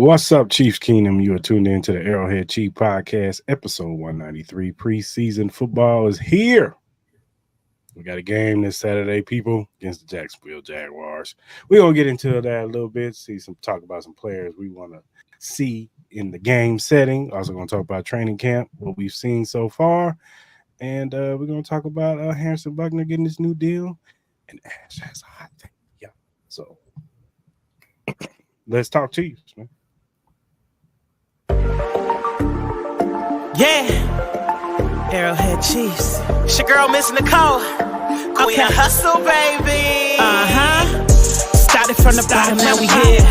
What's up, Chiefs Kingdom? You are tuned in to the ArrowHead Chief Podcast, episode 193. Preseason football is here. We got a game this Saturday, people, against the Jacksonville Jaguars. We're going to get into that a little bit, talk about some players we want to see in the game setting. Also going to talk about training camp, what we've seen so far. And we're going to talk about Harrison Buckner getting this new deal. And Ash has a hot take. Yeah. So let's talk Chiefs, man. Yeah, Arrowhead Chiefs. It's your girl, Miss Nicole. Queen of Hustle, baby. Started from the bottom, now we here.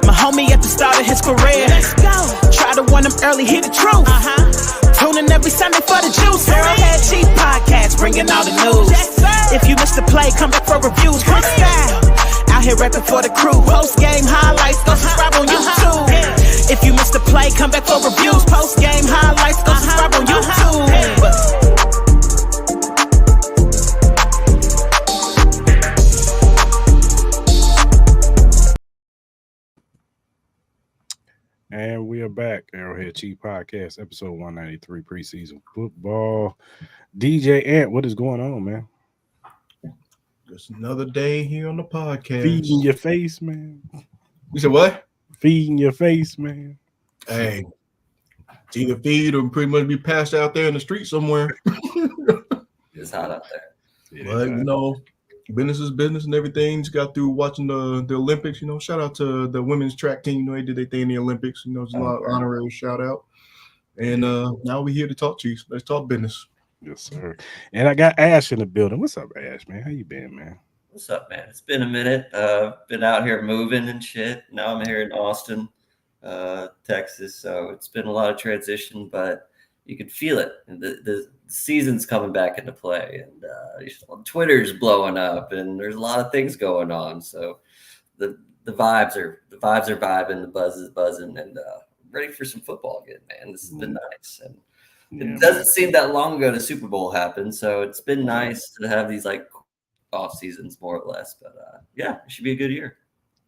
My homie at the start of his career. Let's go. Try to win him early, hear the truth. Tuning every Sunday for the juice. Arrowhead Chief Podcast, bringing all the news. If you missed the play, come back for reviews. Quick style. Out here rapping for the crew. Post game highlights, go subscribe on YouTube. If you missed the play, come back for reviews. Post game highlights, go subscribe on YouTube. And we are back, Arrowhead Chief Podcast, episode 193, preseason football. DJ Ant, what is going on, man? Just another day here on the podcast. Feeding your face, man. You said what? Feeding your face, man. Hey, it's either feed or pretty much be passed out there in the street somewhere. It's hot out there. But, you know, business is business and everything. Just got through watching the Olympics. You know, shout out to the women's track team. You know, they did their thing in the Olympics. You know, it's a lot of honorary shout out. And now we're here to talk Chiefs. Let's talk business. Yes, sir. And I got Ash in the building. What's up, Ash, man? How you been, man? What's up, man? It's been a minute. Been out here moving and shit. Now I'm here in Austin, Texas. So it's been a lot of transition, but you can feel it. The season's coming back into play, and Twitter's blowing up, and there's a lot of things going on. So the vibes are vibing, the buzz is buzzing, and ready for some football again, man. This has been nice. And it doesn't seem that long ago the Super Bowl happened, so it's been nice to have these like off seasons more or less. But yeah, it should be a good year.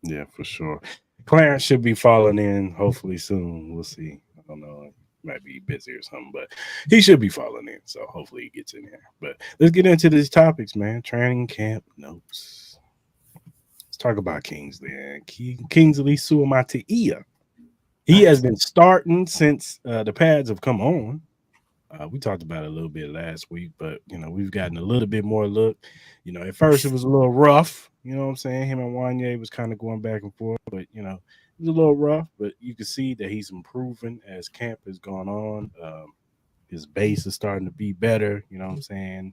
Yeah, for sure. Clarence should be falling in hopefully soon. We'll see. I don't know. Might be busy or something, but he should be falling in. So hopefully he gets in there. But let's get into these topics, man. Training camp notes. Let's talk about Kingsley and Kingsley Suamataia. He has been starting since the pads have come on. We talked about it a little bit last week, but, you know, we've gotten a little bit more look. You know, at first it was a little rough. You know what I'm saying? Him and Wanye was kind of going back and forth, but, you know, it was a little rough. But you can see that he's improving as camp has gone on. His base is starting to be better. You know what I'm saying?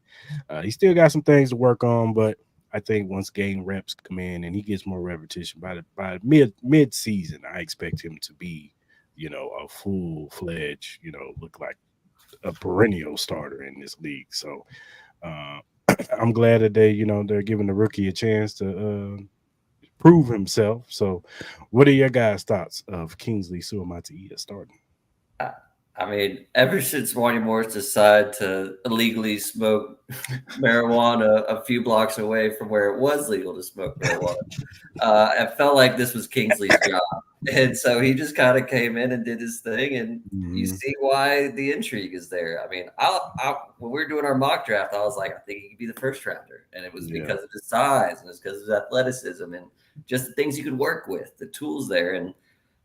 He still got some things to work on, but I think once game reps come in and he gets more repetition by mid season, I expect him to be, you know, a full-fledged, you know, look like a perennial starter in this league. So I'm glad that they're giving the rookie a chance to prove himself. So what are your guys' thoughts of Kingsley Suamataia starting? I mean, ever since Wanye Morris decided to illegally smoke marijuana a few blocks away from where it was legal to smoke marijuana, I felt like this was Kingsley's job. And so he just kind of came in and did his thing, and you see why the intrigue is there. I mean, when we were doing our mock draft, I was like, I think he could be the first rounder, and it was because of his size and it's because of his athleticism and just the things you could work with, the tools there. And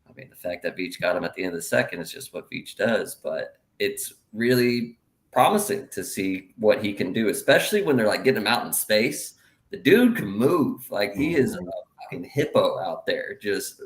I mean, the fact that Veach got him at the end of the second is just what Veach does, but it's really promising to see what he can do, especially when they're like getting him out in space. The dude can move. Like, he is a fucking hippo out there, just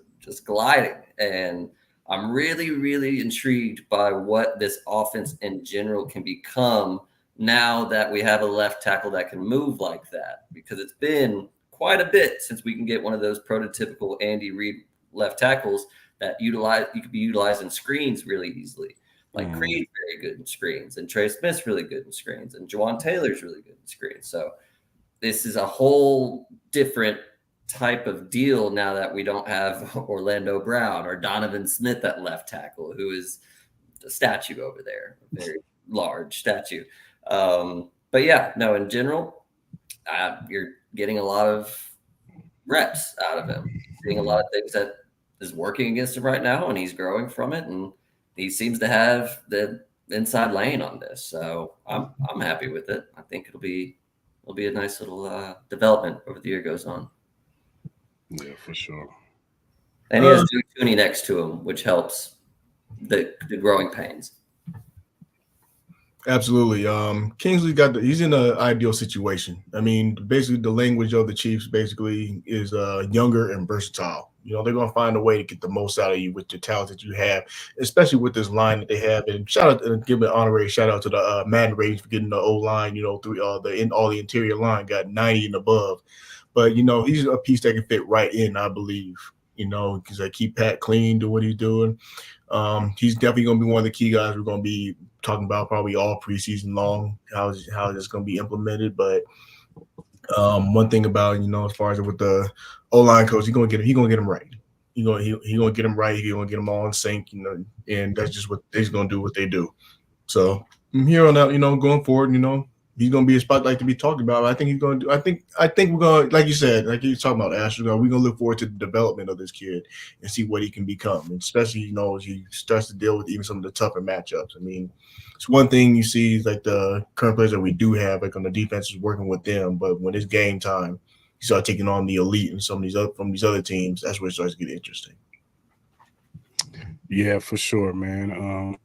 gliding. And I'm really, really intrigued by what this offense in general can become now that we have a left tackle that can move like that, because it's been quite a bit since we can get one of those prototypical Andy Reid left tackles that you could be utilizing screens really easily. Like Creed's very good in screens, and Trey Smith's really good in screens, and Jawan Taylor's really good in screens. So this is a whole different type of deal now that we don't have Orlando Brown or Donovan Smith at left tackle, who is a statue over there, a very large statue. But yeah, no, in general, you're getting a lot of reps out of him, seeing a lot of things that is working against him right now, and he's growing from it, and he seems to have the inside lane on this. So I'm happy with it. I think it'll be a nice little development over the year goes on. Yeah, for sure. And he has Tooney next to him, which helps the growing pains. Absolutely. Kingsley he's in an ideal situation. I mean, basically the language of the Chiefs basically is younger and versatile. You know, they're going to find a way to get the most out of you with the talent that you have, especially with this line that they have. And shout out and give an honorary shout out to the Madden ratings for getting the O line. You know, through all the interior line got 90 and above. But you know, he's a piece that can fit right in, I believe. You know, because they keep Pat clean, do what he's doing. He's definitely going to be one of the key guys we're going to be talking about probably all preseason long, how it's going to be implemented. But one thing about, you know, as far as with the O-line coach, he's going to get him right. He's going to get him right. He's going to get them all in sync, you know, and that's just what they're going to do what they do. So from here on out, you know, going forward, you know, he's going to be a spotlight to be talked about. I think he's going to do. I think we're going to, like you said, like you're talking about, Ash. We're going to look forward to the development of this kid and see what he can become, and especially, you know, as he starts to deal with even some of the tougher matchups. I mean, it's one thing you see like the current players that we do have, like on the defense, is working with them, but when it's game time, you start taking on the elite and some of these other teams. That's where it starts to get interesting. Yeah, for sure, man.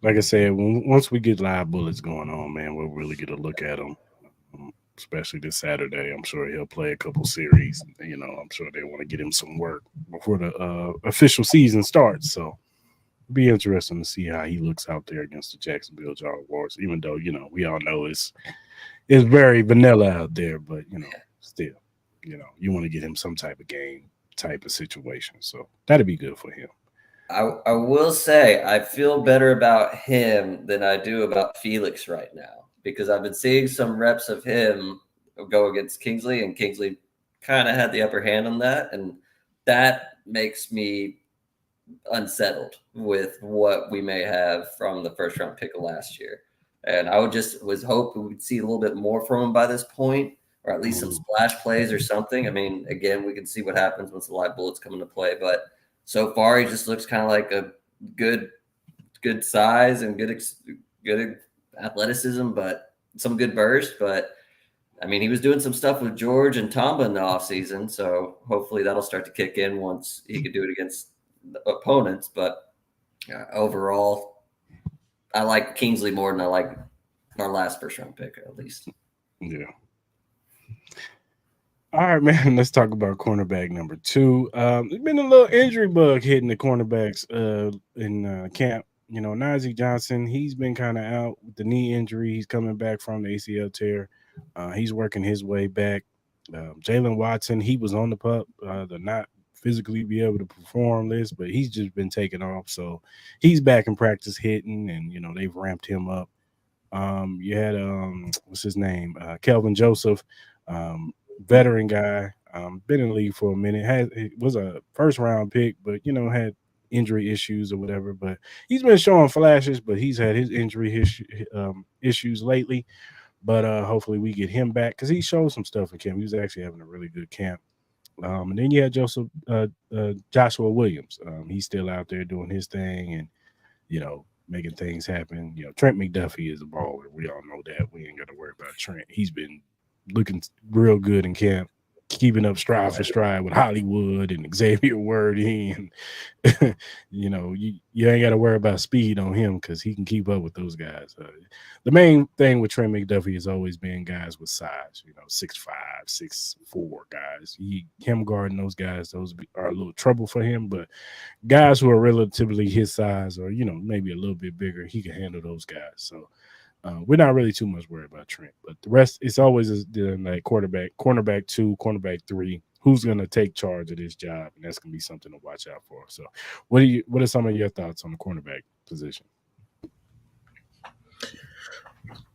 Like I said, once we get live bullets going on, man, we'll really get a look at him, especially this Saturday. I'm sure he'll play a couple series. You know, I'm sure they want to get him some work before the official season starts. So it'll be interesting to see how he looks out there against the Jacksonville Jaguars, even though, you know, we all know it's very vanilla out there, but, you know, still, you know, you want to get him some type of game type of situation. So that'd be good for him. I will say I feel better about him than I do about Felix right now, because I've been seeing some reps of him go against Kingsley, and Kingsley kind of had the upper hand on that, and that makes me unsettled with what we may have from the first round pick of last year. And I was hoping we'd see a little bit more from him by this point, or at least some splash plays or something. I mean, again, we can see what happens once the live bullets come into play, but so far, he just looks kind of like a good size and good athleticism, but some good burst. But I mean, he was doing some stuff with George and Tamba in the offseason, so hopefully that'll start to kick in once he could do it against the opponents. But overall, I like Kingsley more than I like our last first round pick, at least. Yeah. All right, man. Let's talk about cornerback number 2. There's been a little injury bug hitting the cornerbacks in camp. You know, Najee Johnson, he's been kind of out with the knee injury. He's coming back from the ACL tear. He's working his way back. Jalen Watson, he was on the pup, the not physically be able to perform list, but he's just been taken off. So he's back in practice hitting, and, you know, they've ramped him up. You had, what's his name? Kelvin Joseph. Veteran guy, been in the league for a minute, was a first round pick, but, you know, had injury issues or whatever. But he's been showing flashes, but he's had his injury issues lately. But hopefully we get him back, because he showed some stuff in camp. He was actually having a really good camp. And then you had Joshua Williams. He's still out there doing his thing and, you know, making things happen. You know, Trent McDuffie is a baller. We all know that. We ain't got to worry about Trent. He's been looking real good in camp, keeping up stride for stride with Hollywood and Xavier Worthy. And, you know, you ain't got to worry about speed on him, because he can keep up with those guys. The main thing with Trent McDuffie has always been guys with size, you know, 6'5", 6'4" guys. Him guarding those guys, those are a little trouble for him. But guys who are relatively his size, or, you know, maybe a little bit bigger, he can handle those guys. So we're not really too much worried about Trent, but the rest, it's always like cornerback 2, cornerback 3. Who's going to take charge of this job? And that's going to be something to watch out for. So what are some of your thoughts on the cornerback position?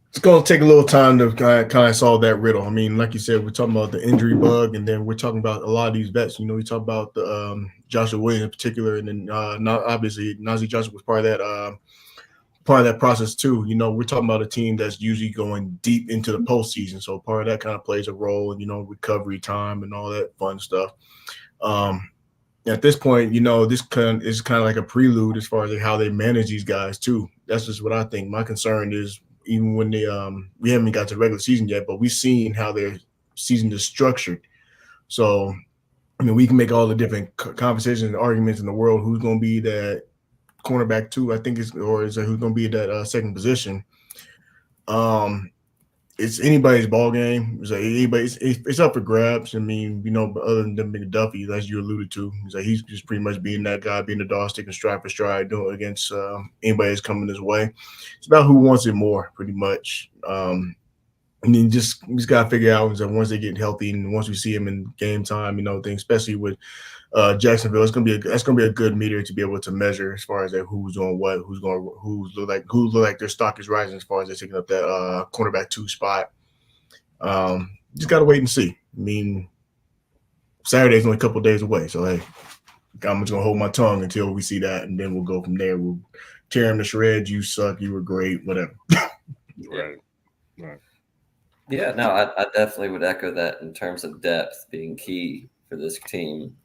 It's going to take a little time to kind of solve that riddle. I mean, like you said, we're talking about the injury bug, and then we're talking about a lot of these vets. You know, we talk about the Joshua Williams in particular, and then not obviously Najee Johnson was part of that process too. You know, we're talking about a team that's usually going deep into the postseason, so part of that kind of plays a role, and, you know, recovery time and all that fun stuff. And at this point, this is kind of like a prelude as far as like how they manage these guys too. That's just what I think. My concern is even when they we haven't got to the regular season yet, but we've seen how their season is structured. So I mean, we can make all the different conversations and arguments in the world. Who's going to be that cornerback two? I think is who's going to be that second position? It's anybody's ball game. It's like it's up for grabs. I mean, but other than McDuffie, as you alluded to, he's just pretty much being that guy, being the dog, sticking stride for stride, doing against anybody that's coming his way. It's about who wants it more, pretty much. I mean, just gotta figure out that once they get healthy and once we see him in game time, things, especially with Jacksonville, that's gonna be a good meter to be able to measure as far as that who's doing what, who look like their stock is rising as far as they're taking up that cornerback 2 spot. Just gotta wait and see. I mean, Saturday's only a couple of days away, so hey, I'm just gonna hold my tongue until we see that, and then we'll go from there. We'll tear him to shreds. You suck. You were great. Whatever. Right. Yeah, no, I definitely would echo that in terms of depth being key for this team,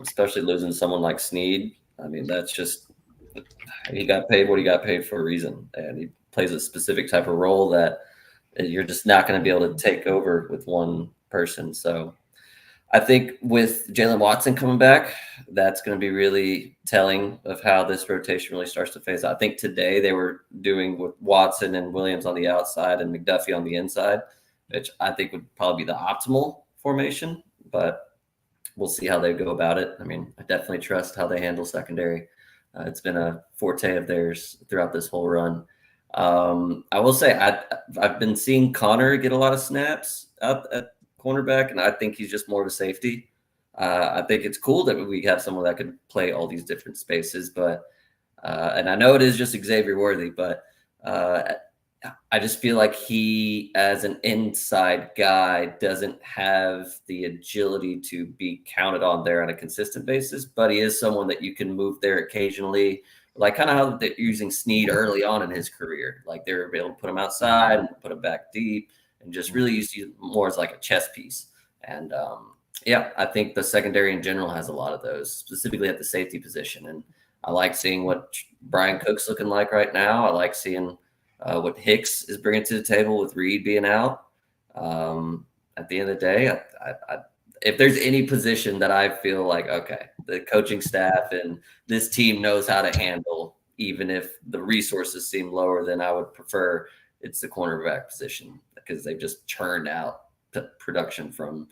especially losing someone like Snead. I mean, that's just he got paid what he got paid for a reason, and he plays a specific type of role that you're just not going to be able to take over with one person. So I think with Jalen Watson coming back, that's going to be really telling of how this rotation really starts to phase out. I think today they were doing with Watson and Williams on the outside and McDuffie on the inside, which I think would probably be the optimal formation, but we'll see how they go about it. I mean, I definitely trust how they handle secondary. It's been a forte of theirs throughout this whole run. I will say I've been seeing Connor get a lot of snaps out at cornerback, and I think he's just more of a safety. I think it's cool that we have someone that could play all these different spaces, but and I know it is just Xavier Worthy, but I just feel like he, as an inside guy, doesn't have the agility to be counted on there on a consistent basis, but he is someone that you can move there occasionally, like kind of how they're using Snead early on in his career. Like they were able to put him outside and put him back deep and just really use him more as like a chess piece. And yeah, I think the secondary in general has a lot of those, specifically at the safety position. And I like seeing what Brian Cook's looking like right now. I like seeing what Hicks is bringing to the table with Reed being out. At the end of the day, if there's any position that I feel like, okay, the coaching staff and this team knows how to handle, even if the resources seem lower than I would prefer, it's the cornerback position, because they've just churned out production from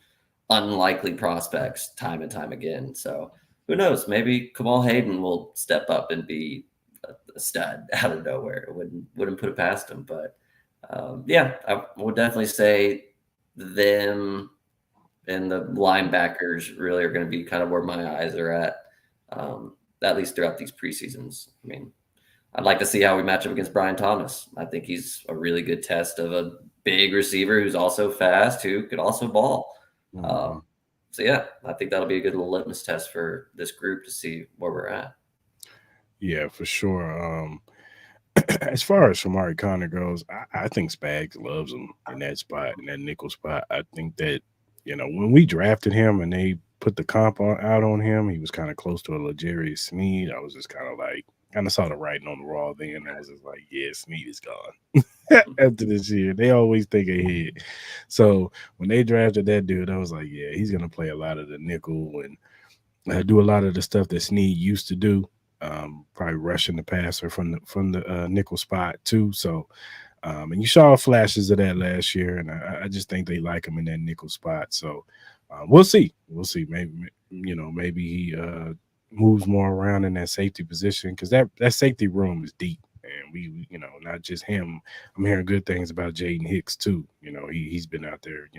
unlikely prospects time and time again. So who knows? Maybe Kamal Hayden will step up and be a stud out of nowhere. Wouldn't put it past him. But yeah, I would definitely say them and the linebackers really are going to be kind of where my eyes are at least throughout these preseasons. I mean, I'd like to see how we match up against Brian Thomas. I think he's a really good test of a big receiver who's also fast, who could also ball. So yeah, I think that'll be a good little litmus test for this group to see where we're at. Yeah, for sure. As far as Shamari Connor goes, I think Spags loves him in that spot, in that nickel spot. I think that, when we drafted him and they put the comp out on him, he was kind of close to a L'Jarius Sneed. I was just kind of saw the writing on the wall then. I was just like, yeah, Sneed is gone after this year. They always think ahead. So when they drafted that dude, I was like, yeah, he's going to play a lot of the nickel and do a lot of the stuff that Sneed used to do. Probably rushing the passer from the nickel spot too. So, and you saw flashes of that last year, and I just think they like him in that nickel spot. So, we'll see. Maybe he moves more around in that safety position, because that safety room is deep, and we not just him. I'm hearing good things about Jaden Hicks too. He's been out there,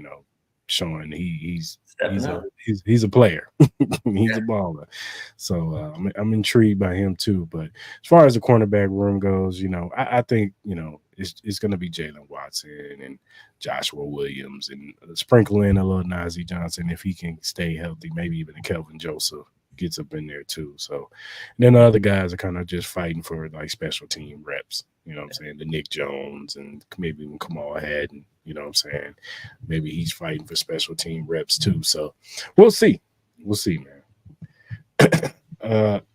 showing he's a player. He's a baller. So I'm intrigued by him too. But as far as the cornerback room goes, I think it's going to be Jalen Watson and Joshua Williams, and sprinkle in a little Najee Johnson if he can stay healthy. Maybe even a Kelvin Joseph gets up in there too. So, and then the other guys are kind of just fighting for like special team reps. You know what I'm saying? The Nick Jones and maybe even Kamal Haddon. You know what I'm saying? Maybe he's fighting for special team reps too. So we'll see. We'll see, man.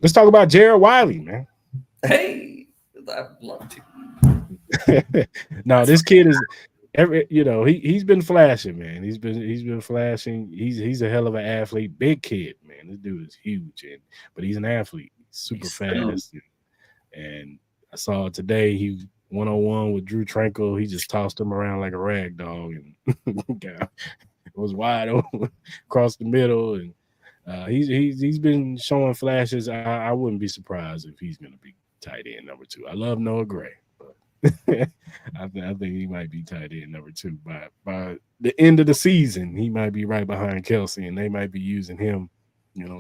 Let's talk about Jared Wiley, man. Hey, I'd love to. No, this kid is he's been flashing, man. He's been flashing. He's a hell of an athlete, big kid, man. This dude is huge, but he's an athlete. He's super fast, and I saw it today. He 1-on-1 with Drew Tranquil. He just tossed him around like a rag dog, and it was wide open across the middle. And he's been showing flashes. I wouldn't be surprised if he's going to be tight end number 2. I love Noah Gray, but I think he might be tight end number 2 by the end of the season. He might be right behind Kelsey, and they might be using him,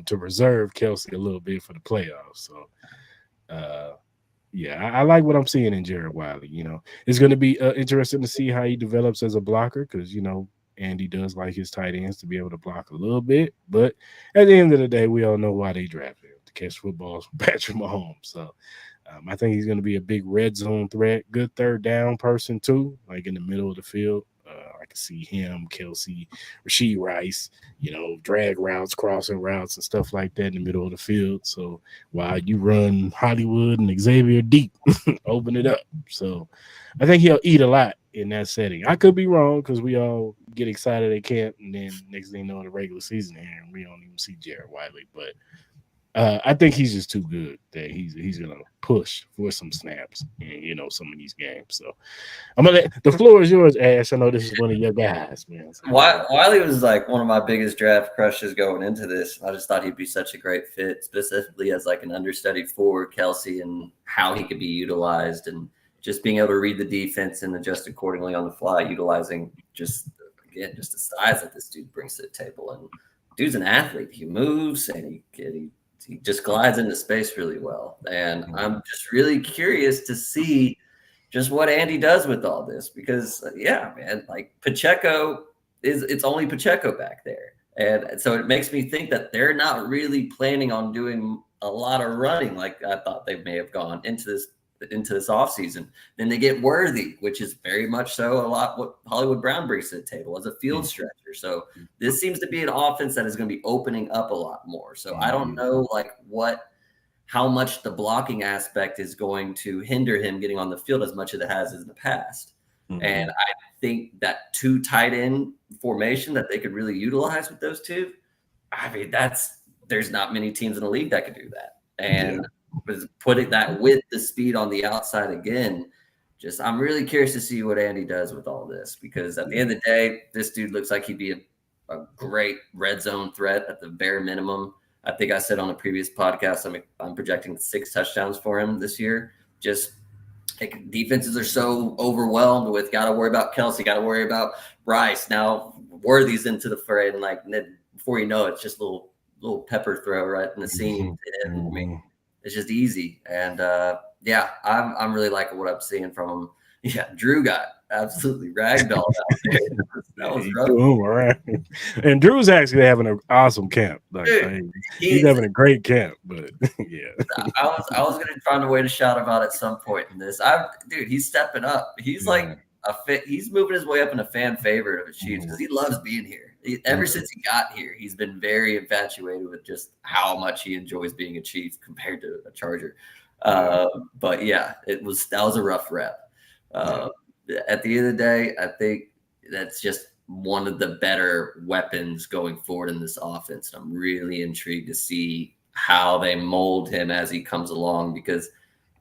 to reserve Kelsey a little bit for the playoffs. So, I like what I'm seeing in Jared Wiley. It's going to be interesting to see how he develops as a blocker because Andy does like his tight ends to be able to block a little bit. But at the end of the day, we all know why they drafted him, to catch footballs from Patrick Mahomes. So I think he's going to be a big red zone threat, good third down person too, like in the middle of the field. I can see him, Kelsey, Rashee Rice, drag routes, crossing routes, and stuff like that in the middle of the field. So while you run Hollywood and Xavier deep, open it up. So I think he'll eat a lot in that setting. I could be wrong because we all get excited at camp, and then next thing you know, the regular season here, and we don't even see Jared Wiley. But I think he's just too good that he's gonna push for some snaps in some of these games. So I'm gonna let the floor is yours, Ash. I know this is one of your guys, man. So, Wiley was like one of my biggest draft crushes going into this. I just thought he'd be such a great fit, specifically as like an understudy for Kelsey and how he could be utilized and just being able to read the defense and adjust accordingly on the fly, utilizing just the size that this dude brings to the table. And dude's an athlete. He moves and he just glides into space really well. And I'm just really curious to see just what Andy does with all this because, man, like Pacheco it's only Pacheco back there. And so it makes me think that they're not really planning on doing a lot of running like I thought they may have gone into this offseason. Then they get Worthy, which is very much so a lot what Hollywood Brown brings to the table as a field stretcher. So this seems to be an offense that is going to be opening up a lot more. So I don't know how much the blocking aspect is going to hinder him getting on the field as much as it has in the past. And I think that 2 tight end formation that they could really utilize with those 2. I mean, there's not many teams in the league that could do that. And was putting that with the speed on the outside again. I'm really curious to see what Andy does with all this because at the end of the day, this dude looks like he'd be a great red zone threat at the bare minimum. I think I said on a previous podcast, I'm projecting 6 touchdowns for him this year. Just defenses are so overwhelmed with got to worry about Kelsey, got to worry about Rice. Now Worthy's into the fray, and then before you know it, it's just a little pepper throw right in the seam. I mean, it's just easy. And I'm really liking what I'm seeing from him. Yeah, Drew got absolutely ragdolled out there. That was rough. And Drew's actually having an awesome camp. He's having a great camp, but I was gonna find a way to shout about at some point in this. He's stepping up. He's he's moving his way up in a fan favorite of the Chiefs because he loves being here. Ever since he got here, he's been very infatuated with just how much he enjoys being a Chief compared to a Charger. But that was a rough rep. At the end of the day, I think that's just one of the better weapons going forward in this offense. And I'm really intrigued to see how they mold him as he comes along because,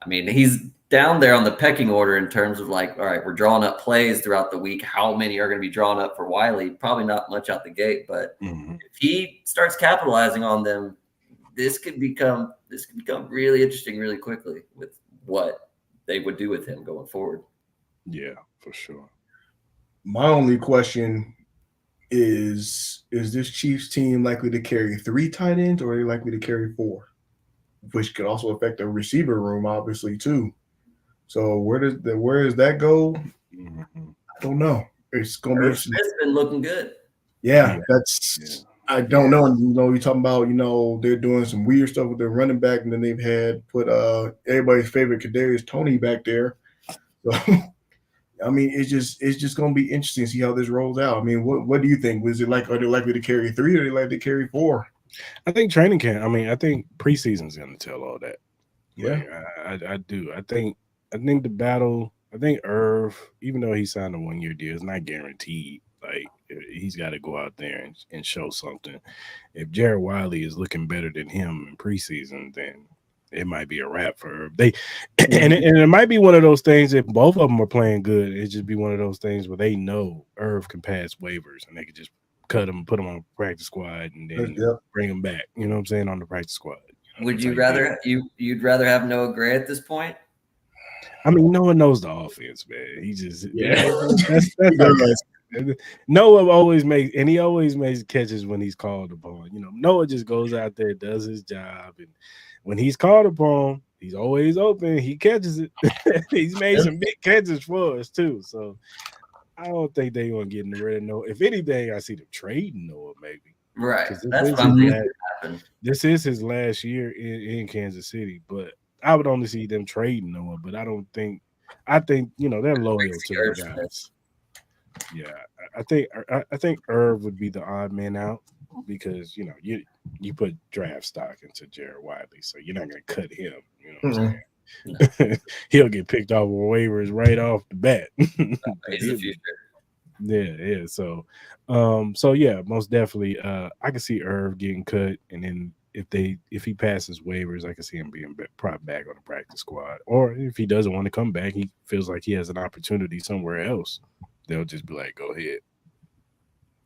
he's down there on the pecking order in terms of all right, we're drawing up plays throughout the week. How many are going to be drawn up for Wiley? Probably not much out the gate, but if he starts capitalizing on them, this could become really interesting really quickly with what they would do with him going forward. Yeah, for sure. My only question is this Chiefs team likely to carry 3 tight ends or are they likely to carry 4? Which could also affect the receiver room, obviously, too. So where does that go? I don't know. It's gonna be. Smith's been looking good. Yeah, I don't know. You're talking about, they're doing some weird stuff with their running back, and then they've had put everybody's favorite Kadarius Toney back there. So it's just gonna be interesting to see how this rolls out. What do you think? Are they likely to carry 3 or are they likely to carry 4? I think training camp. I think preseason's going to tell all that. Yeah. Like, I do. I think the battle. I think Irv, even though he signed a 1-year deal, is not guaranteed. Like he's got to go out there and show something. If Jared Wiley is looking better than him in preseason, then it might be a wrap for Irv. And it might be one of those things. If both of them are playing good, it just be one of those things where they know Irv can pass waivers and they can just cut him, put him on practice squad, and then bring him back. You know what I'm saying, on the practice squad. Would you rather you'd rather have Noah Gray at this point? I mean, Noah knows the offense, man. He just that's Noah always makes catches when he's called upon. Noah just goes out there, does his job, and when he's called upon, he's always open. He catches it. He's made some big catches for us too. So I don't think they're gonna get rid of Noah. If anything, I see them trading Noah maybe. Right. That's what I'm thinking happen. This is his last year in Kansas City, but I would only see them trading Noah. But I think they're loyal to their guys. Yeah, I think Irv would be the odd man out because you put draft stock into Jared Wiley, so you're not gonna cut him. You know what I'm saying? He'll get picked off on waivers right off the bat. He's the future. Yeah. So yeah, most definitely. I can see Irv getting cut, and then if he passes waivers, I can see him being brought back on the practice squad. Or if he doesn't want to come back, he feels like he has an opportunity somewhere else. They'll just be like, "Go ahead."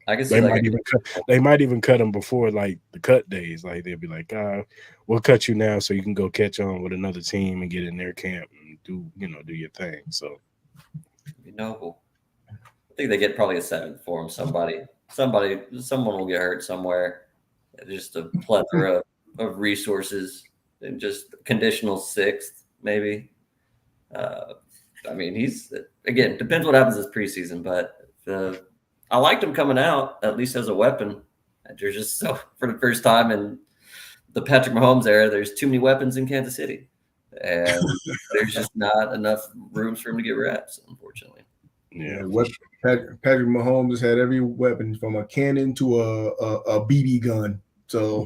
I can see they might even cut him before like the cut days. Like they'll be like, "We'll cut you now, so you can go catch on with another team and get in their camp and do your thing." So, noble. I think they get probably a 7th for him. Someone will get hurt somewhere. Just a plethora of resources and just conditional 6th, maybe. He's again depends what happens this preseason, but I liked him coming out at least as a weapon. There's just for the first time in the Patrick Mahomes era, there's too many weapons in Kansas City, and there's just not enough rooms for him to get reps, unfortunately. Yeah, Patrick Mahomes has had every weapon from a cannon to a BB gun. So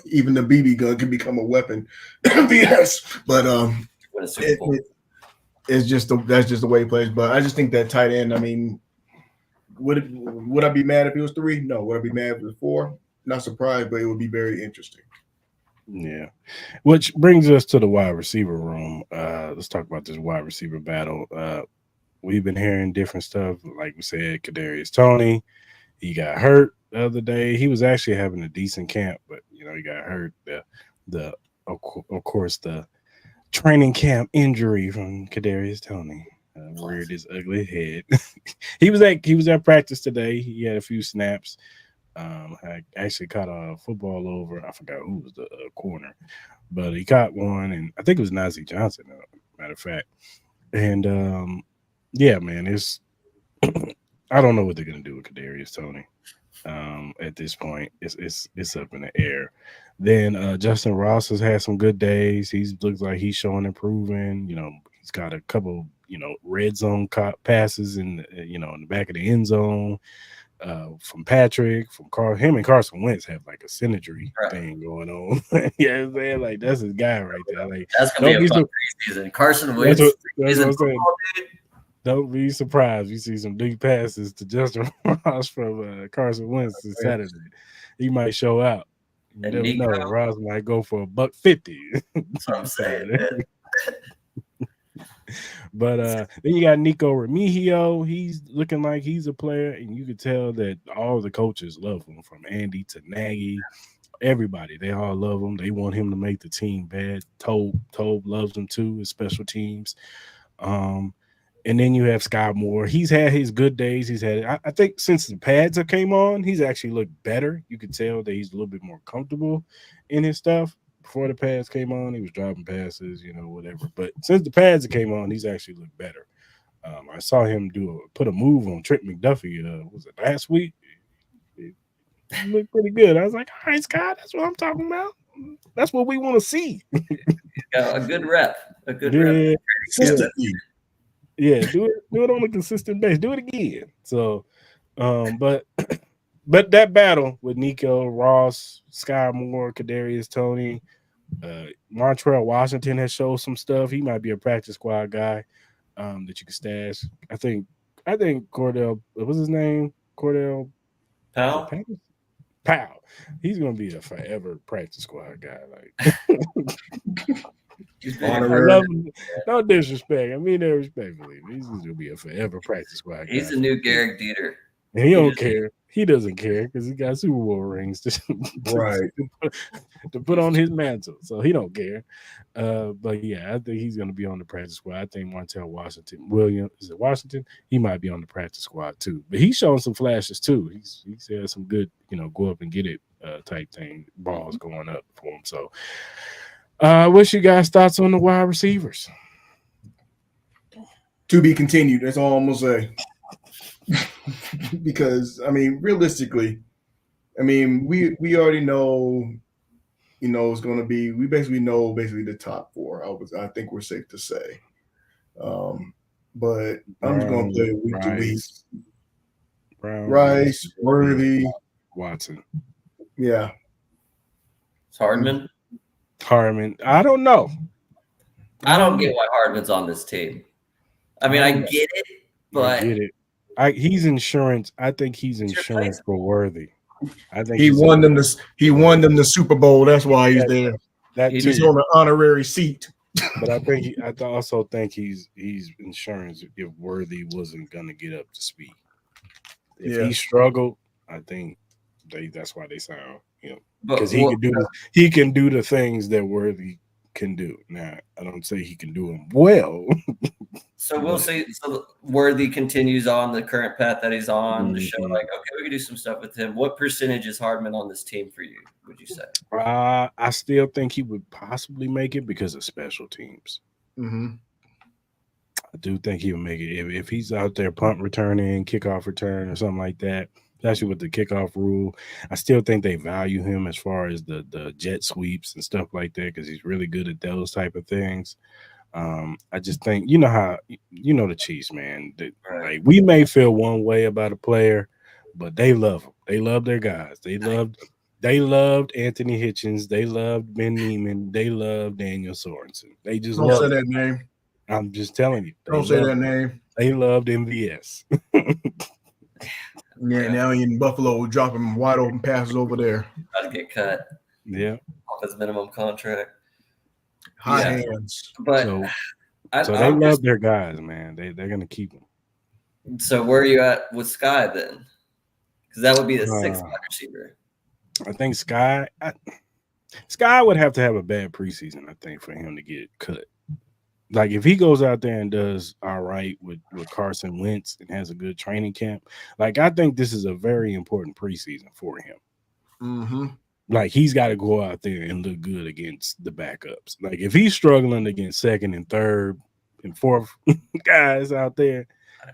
even the BB gun can become a weapon. Yes, but it's just that's just the way he plays. But I just think that tight end. I mean, would I be mad if it was 3? No. Would I be mad if it was 4? Not surprised, but it would be very interesting. Yeah, which brings us to the wide receiver room. Let's talk about this wide receiver battle. We've been hearing different stuff. Like we said, Kadarius Toney, he got hurt the other day. He was actually having a decent camp, but he got hurt. Of course the training camp injury from Kadarius Toney reared his ugly head. he was at practice today. He had a few snaps. I actually caught a football over. I forgot who was the corner, but he caught one, and I think it was Najee Johnson. Matter of fact, and yeah, man, it's I don't know what they're gonna do with Kadarius Toney. At this point, it's up in the air. Then Justin Ross has had some good days. He looks like he's showing improving. He's got a couple red zone passes in the back of the end zone. From Patrick, from Carl, him and Carson Wentz have like a synergy thing going on. Yeah, I'm saying, like that's his guy right there. Like that's gonna be a fun preseason. Carson Wentz that's what I'm saying. Don't be surprised you see some big passes to Justin Ross from Carson Wentz this Saturday. He might show out. You never know. Ross might go for $150. That's what I'm saying. But then you got Nico Remigio. He's looking like he's a player, and you can tell that all the coaches love him, from Andy to Nagy. Everybody, they all love him. They want him to make the team bad. Tobe loves him too, his special teams. And then you have Scott Moore. He's had his good days. I think since the pads have came on, he's actually looked better. You could tell that he's a little bit more comfortable in his stuff. Before the pads came on, he was dropping passes, whatever. But since the pads came on, he's actually looked better. I saw him put a move on Trent McDuffie. Was it last week? It looked pretty good. I was like, all right, Scott, that's what I'm talking about. That's what we want to see. A good rep. A good rep. Yeah, do it on a consistent basis. Do it again. So, but But that battle with Nico, Ross, Sky Moore, Kadarius Toney, Montrell Washington has showed some stuff. He might be a practice squad guy that you can stash. I think Cordell, what was his name? Cordell Pal? Powell. He's gonna be a forever practice squad guy. Like He's been- I Honorary. love him. No disrespect. I mean that respectfully. He's gonna be a forever practice squad guy. He's the new Garrick Dieter. And he don't care. He doesn't care because he got Super Bowl rings Right. to put on his mantle, so he don't care. But yeah, I think he's going to be on the practice squad. I think Martell Washington? He might be on the practice squad too. But he's showing some flashes too. He's had some good, go up and get it type thing, balls going up for him. So, what's your guys' thoughts on the wide receivers? To be continued. That's all I'm gonna say. Because I mean, realistically, I mean, we already know, it's going to be. We basically know the top four. I think we're safe to say. But I'm just going to play week to week. Rice, Worthy, Watson. Yeah. Hardman. I don't know. I don't get why Hardman's on this team. I mean, I get it, but I get it. He's insurance. I think he's insurance for Worthy. I think he won them the Super Bowl. That's why he's there. He's on an honorary seat. But I also think he's insurance if Worthy wasn't gonna get up to speed. If he struggled, I think that's why they signed him. Because he can do the things that Worthy can do. Now, I don't say he can do them well. So we'll see. So Worthy continues on the current path that he's on to show like, okay, we can do some stuff with him. What percentage is Hardman on this team for you, would you say? I still think he would possibly make it because of special teams. Mm-hmm. I do think he would make it. If he's out there punt returning, kickoff return, or something like that, especially with the kickoff rule, I still think they value him as far as the jet sweeps and stuff like that because he's really good at those type of things. I just think the Chiefs, man. Like we may feel one way about a player, but they love them. They love their guys. They loved Anthony Hitchens. They loved Ben Neiman. They loved Daniel Sorensen. They just don't say that name. I'm just telling you. Don't say that name. They loved MVS. Yeah, now in Buffalo, dropping wide open passes over there. About to get cut. Yeah, off his minimum contract. High hands. But so they love their guys, man. They're gonna keep them. So where are you at with Sky then? Because that would be the sixth wide receiver. I think Sky would have to have a bad preseason, I think, for him to get cut. Like if he goes out there and does all right with Carson Wentz and has a good training camp, like I think this is a very important preseason for him. Mm-hmm. Like he's got to go out there and look good against the backups. Like if he's struggling against second and third and fourth guys out there,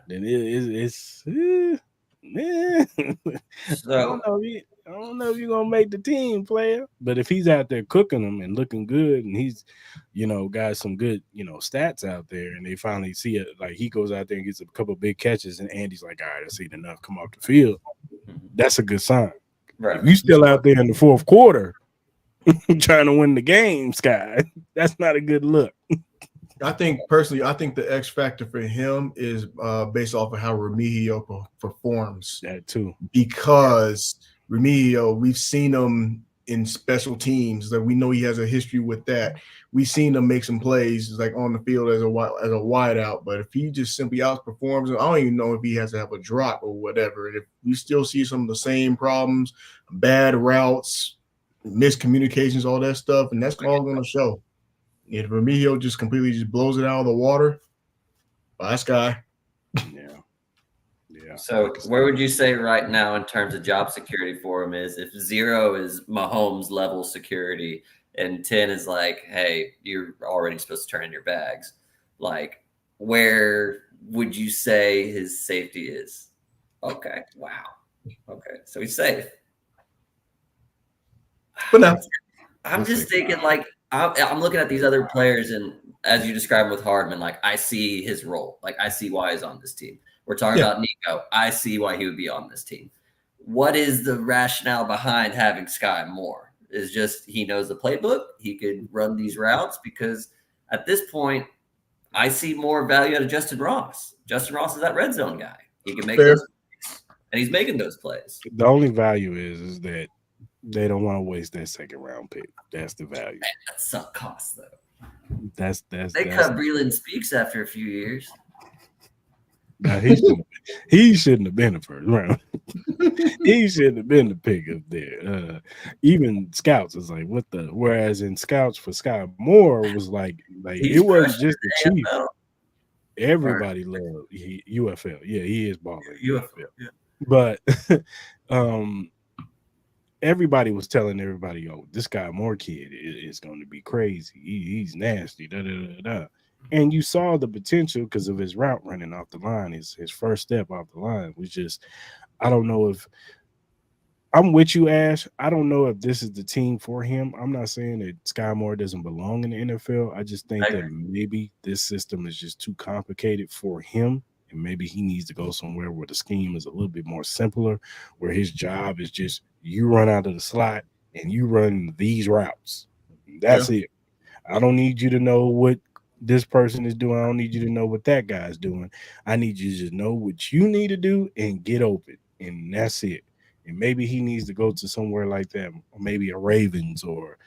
then it's So I don't know if you're gonna make the team, player. But if he's out there cooking them and looking good, and he's, got some good, stats out there, and they finally see it, like he goes out there and gets a couple of big catches, and Andy's like, all right, I've seen enough. Come off the field. That's a good sign. Right. If you still out there in the fourth quarter trying to win the game, Sky, that's not a good look. I think the X factor for him is based off of how Remigio performs. That too. Because Remigio, we've seen him in special teams. That we know he has a history with that. We've seen him make some plays like on the field as a wideout. But if he just simply outperforms, I don't even know if he has to have a drop or whatever. And if we still see some of the same problems, bad routes, miscommunications, all that stuff, and that's all going to show. If Remigio just completely blows it out of the water, bye, Sky. Yeah. So where would you say right now in terms of job security for him is if 0 is Mahomes level security and 10 is like, hey, you're already supposed to turn in your bags. Like, where would you say his safety is? Okay. Wow. Okay. So he's safe. But now I'm just thinking like, I'm looking at these other players, and as you described with Hardman, like I see his role. Like I see why he's on this team. We're talking about Nico. I see why he would be on this team. what is the rationale behind having Sky Moore? Is just he knows the playbook. He could run these routes because at this point, I see more value out of Justin Ross. Justin Ross is that red zone guy. He can make those plays, and he's making those plays. The only value is that they don't want to waste that second round pick. That's the value. Man, that's sunk cost though. That's they cut Breland Speaks after a few years. Now, he shouldn't have been the first round. He shouldn't have been the pick up there. Even scouts is like, what the? Whereas in scouts for Sky Moore was like it wasn't just the Chief. Everybody loved UFL. Yeah, he is balling. UFL. Yeah. But everybody was telling everybody, "Yo, this Sky Moore kid is going to be crazy. He's nasty." Da, da, da, da. And you saw the potential because of his route running off the line. His first step off the line was just, I don't know if I'm with you, Ash. I don't know if this is the team for him. I'm not saying that Sky Moore doesn't belong in the NFL. I just think that maybe this system is just too complicated for him. And maybe he needs to go somewhere where the scheme is a little bit more simpler, where his job is just you run out of the slot and you run these routes. That's it. I don't need you to know what this person is doing. I don't need you to know what that guy's doing. I need you to just know what you need to do and get open. And that's it. And maybe he needs to go to somewhere like that, or maybe a Ravens or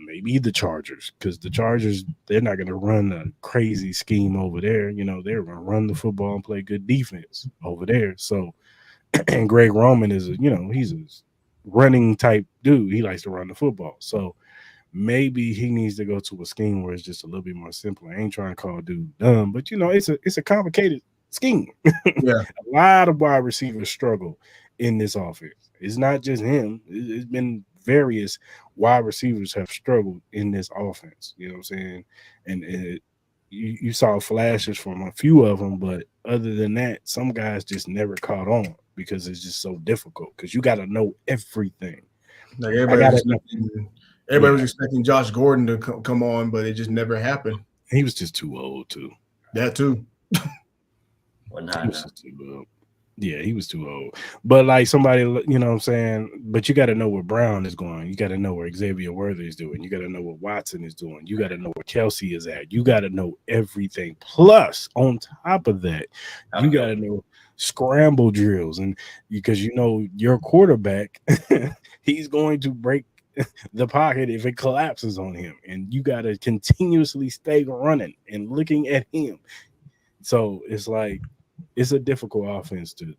maybe the Chargers, because the Chargers, they're not going to run a crazy scheme over there. You know, they're going to run the football and play good defense over there. So, and Greg Roman is, he's a running type dude. He likes to run the football. So, maybe he needs to go to a scheme where it's just a little bit more simple. I ain't trying to call dude dumb, but it's a complicated scheme. Yeah, a lot of wide receivers struggle in this offense. It's not just him. It's been various wide receivers have struggled in this offense. You know what I'm saying? And you saw flashes from a few of them, but other than that, some guys just never caught on because it's just so difficult because you got to know everything. Like everybody was expecting Josh Gordon to come on, but it just never happened. He was just too old, too. That, too. Yeah, he was too old. But, like, somebody, you know what I'm saying? But you got to know where Brown is going. You got to know where Xavier Worthy is doing. You got to know what Watson is doing. You got to know where Kelsey is at. You got to know everything. Plus, on top of that, you got to know scramble drills. And because, your quarterback, he's going to break the pocket if it collapses on him, and you got to continuously stay running and looking at him. So it's like it's a difficult offense to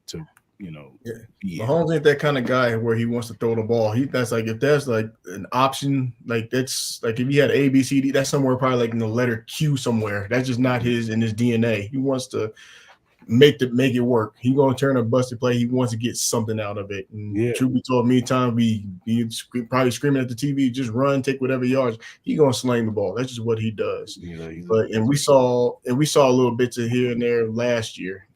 Mahomes ain't that kind of guy where he wants to throw the ball. If that's like an option, like that's like if he had A, B, C, D, that's somewhere probably like in the letter Q somewhere. That's just not in his DNA. He wants to make it work. He gonna turn a busted play. He wants to get something out of it. And truth be told, many times we probably screaming at the TV, just run, take whatever yards. He gonna sling the ball. That's just what he does. We saw a little bits of here and there last year.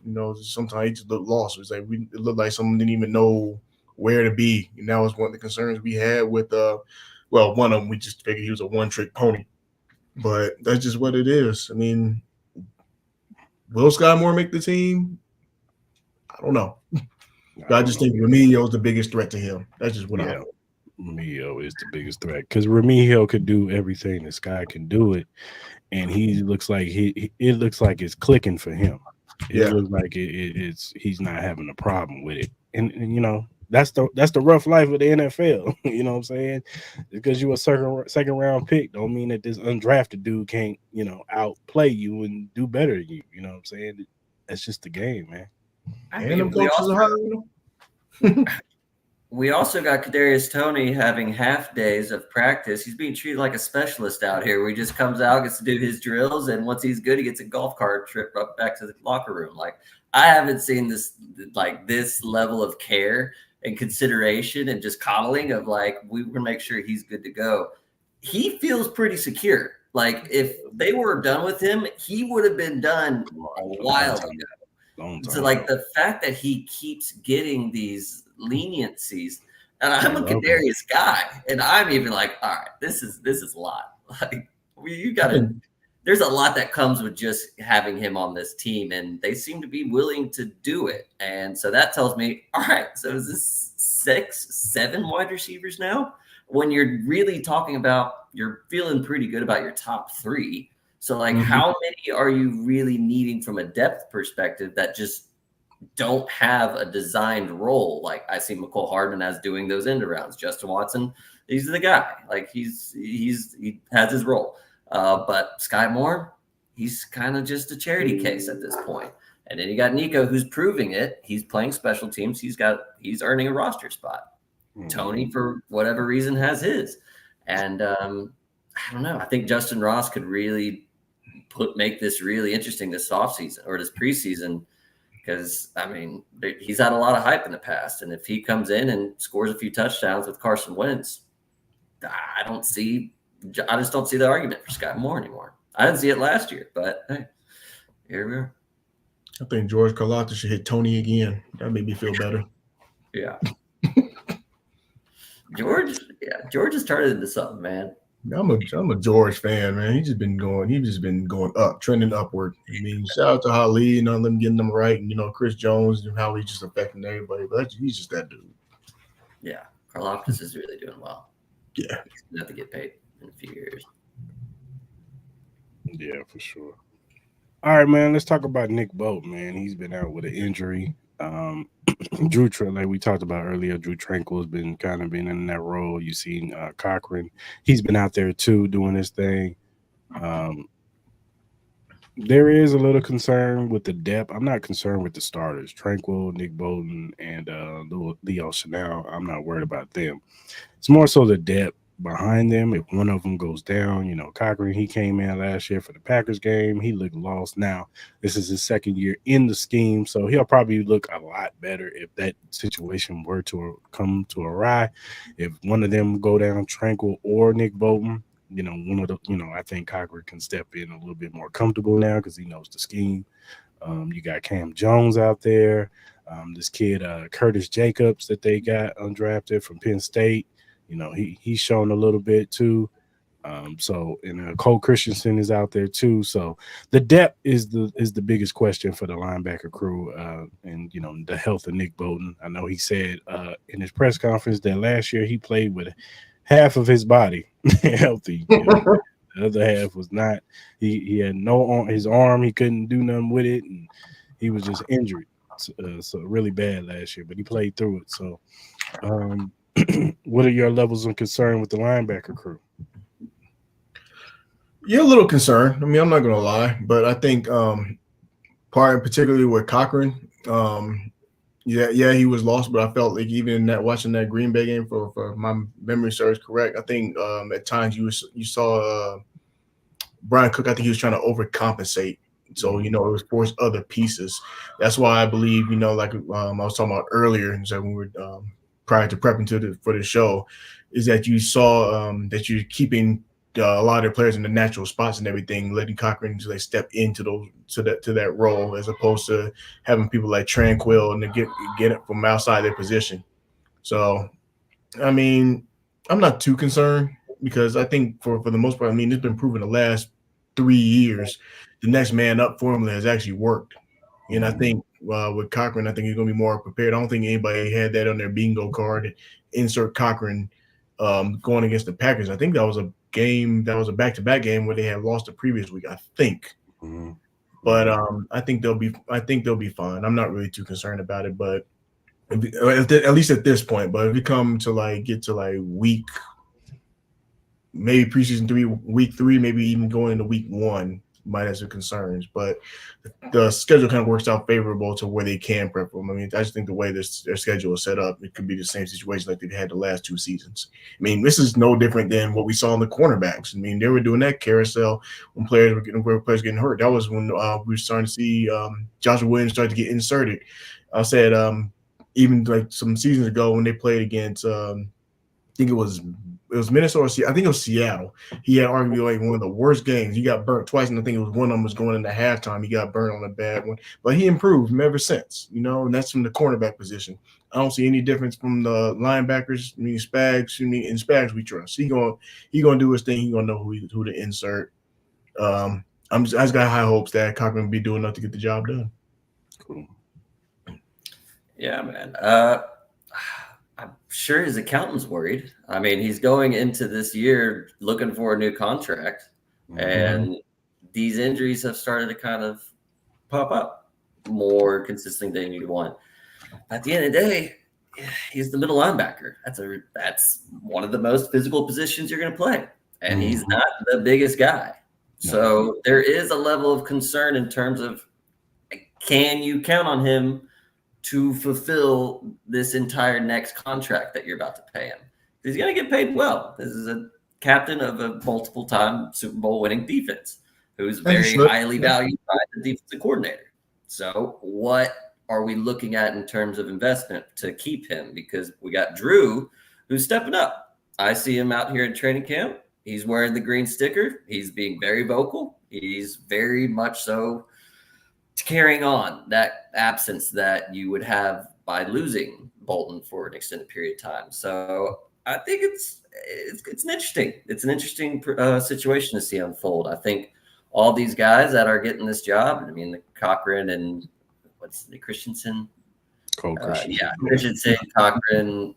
Sometimes he just looked lost. It looked like someone didn't even know where to be. And that was one of the concerns we had with one of them. We just figured he was a one-trick pony. But that's just what it is. I mean, will Sky Moore make the team? I don't know. I just think Remigio is the biggest threat to him. That's just what I know. Remigio is the biggest threat because Remigio could do everything that Sky can do it, and he looks like it looks like it's clicking for him. It looks like he's not having a problem with it, and that's the rough life of the NFL. You know what I'm saying? Because you're a second round pick don't mean that this undrafted dude can't, outplay you and do better than you. You know what I'm saying? That's just the game, man. We also got Kadarius Toney having half days of practice. He's being treated like a specialist out here where he just comes out, gets to do his drills, and once he's good, he gets a golf cart trip up back to the locker room. Like, I haven't seen this level of care and consideration and just coddling of like, we will make sure he's good to go. He feels pretty secure. Like, if they were done with him, he would have been done a while ago. So, like, the fact that he keeps getting these leniencies, and I'm a Kadarius guy, and I'm even like, all right, this is a lot. Like, you got to there's a lot that comes with just having him on this team, and they seem to be willing to do it. And so that tells me, all right, so is this 6, 7 wide receivers now? When you're really talking about, you're feeling pretty good about your top 3. So, like, how many are you really needing from a depth perspective that just don't have a designed role? Like, I see McCole Hardman as doing those end arounds. Justin Watson, he's the guy. Like, he has his role. But Sky Moore, he's kind of just a charity case at this point. And then you got Nico, who's proving it. He's playing special teams. He's earning a roster spot. Tony, for whatever reason, has his. And I don't know. I think Justin Ross could really make this really interesting this offseason or this preseason, because, I mean, he's had a lot of hype in the past. And if he comes in and scores a few touchdowns with Carson Wentz, I just don't see the argument for Sky Moore anymore. I didn't see it last year, but hey, here we are. I think George Karlaftis should hit Tony again. That made me feel better. Yeah. George has turned into something, man. I'm a George fan, man. He's just been going up, trending upward. I mean, shout out to Holly and all them getting them right, and Chris Jones and how he's just affecting everybody. But he's just that dude. Yeah, Karlaftis is really doing well. Yeah, he's gonna have to get paid in a few years. Yeah, for sure. All right, man. Let's talk about Nick Bolton, man. He's been out with an injury. Drew, like we talked about earlier, Drew Tranquil has been kind of been in that role. You've seen Cochran. He's been out there too doing his thing. There is a little concern with the depth. I'm not concerned with the starters. Tranquil, Nick Bolton, and Leo Chanel. I'm not worried about them. It's more so the depth behind them. If one of them goes down, Cochran, he came in last year for the Packers game. He looked lost. Now, this is his second year in the scheme, so he'll probably look a lot better if that situation were to come to awry. If one of them go down, Tranquil or Nick Bolton, one of the, I think Cochran can step in a little bit more comfortable now because he knows the scheme. You got Cam Jones out there. This kid, Curtis Jacobs, that they got undrafted from Penn State. He's shown a little bit too. And Cole Christensen is out there too. So the depth is the biggest question for the linebacker crew, and the health of Nick Bolton. I know he said in his press conference that last year he played with half of his body healthy. The other half was not. He had no on his arm. He couldn't do nothing with it, and he was just injured. So really bad last year, but he played through it. So. What are your levels of concern with the linebacker crew? Yeah, a little concerned. I mean, I'm not going to lie, but I think particularly with Cochran, yeah, he was lost, but I felt like even in that watching that Green Bay game, for my memory serves correct, I think at times you saw Brian Cook. I think he was trying to overcompensate. So, it was forced other pieces. That's why I believe, like I was talking about earlier, so when we were prior to prepping for the show, is that you saw that you're keeping a lot of their players in the natural spots and everything, letting Cochran step into that role, as opposed to having people like Tranquil and to get it from outside their position. So, I mean, I'm not too concerned because I think for the most part, I mean, it's been proven the last 3 years, the next man up formula has actually worked. And I think with Cochran, I think he's going to be more prepared. I don't think anybody had that on their bingo card. Insert Cochran going against the Packers. I think that was a game, that was a back-to-back game where they had lost the previous week, I think. Mm-hmm. But I think they'll be fine. I'm not really too concerned about it, but at least at this point. But if we come to get to week, maybe preseason 3, week 3, maybe even going into week 1, might have some concerns, but the schedule kind of works out favorable to where they can prep them. I mean, I just think the way their schedule is set up, it could be the same situation like they've had the last 2 seasons. I mean, this is no different than what we saw in the cornerbacks. I mean, they were doing that carousel when players were getting hurt. That was when we were starting to see Joshua Williams start to get inserted. I said even some seasons ago when they played against, I think it was Minnesota. I think it was Seattle. He had arguably one of the worst games. He got burnt twice, and I think it was one of them was going into halftime. He got burnt on a bad one, but he improved ever since. And that's from the cornerback position. I don't see any difference from the linebackers. I mean, Spags. In Spags we trust. He gonna do his thing. He gonna know who to insert. I just got high hopes that Cochran will be doing enough to get the job done. Cool. Yeah, man. I'm sure his accountant's worried. I mean, he's going into this year looking for a new contract, and these injuries have started to kind of pop up more consistently than you'd want. At the end of the day, he's the middle linebacker. That's one of the most physical positions you're going to play, and he's not the biggest guy. So there is a level of concern in terms of, can you count on him to fulfill this entire next contract that you're about to pay him? He's going to get paid well. This is a captain of a multiple-time Super Bowl winning defense who's very highly valued by the defensive coordinator. So what are we looking at in terms of investment to keep him? Because we got Drew, who's stepping up. I see him out here in training camp. He's wearing the green sticker. He's being very vocal. He's very much so carrying on that absence that you would have by losing Bolton for an extended period of time. So I think it's an interesting situation to see unfold. I think all these guys that are getting this job, I mean, the Cochran and Christensen? Christensen. Christensen, Cochran,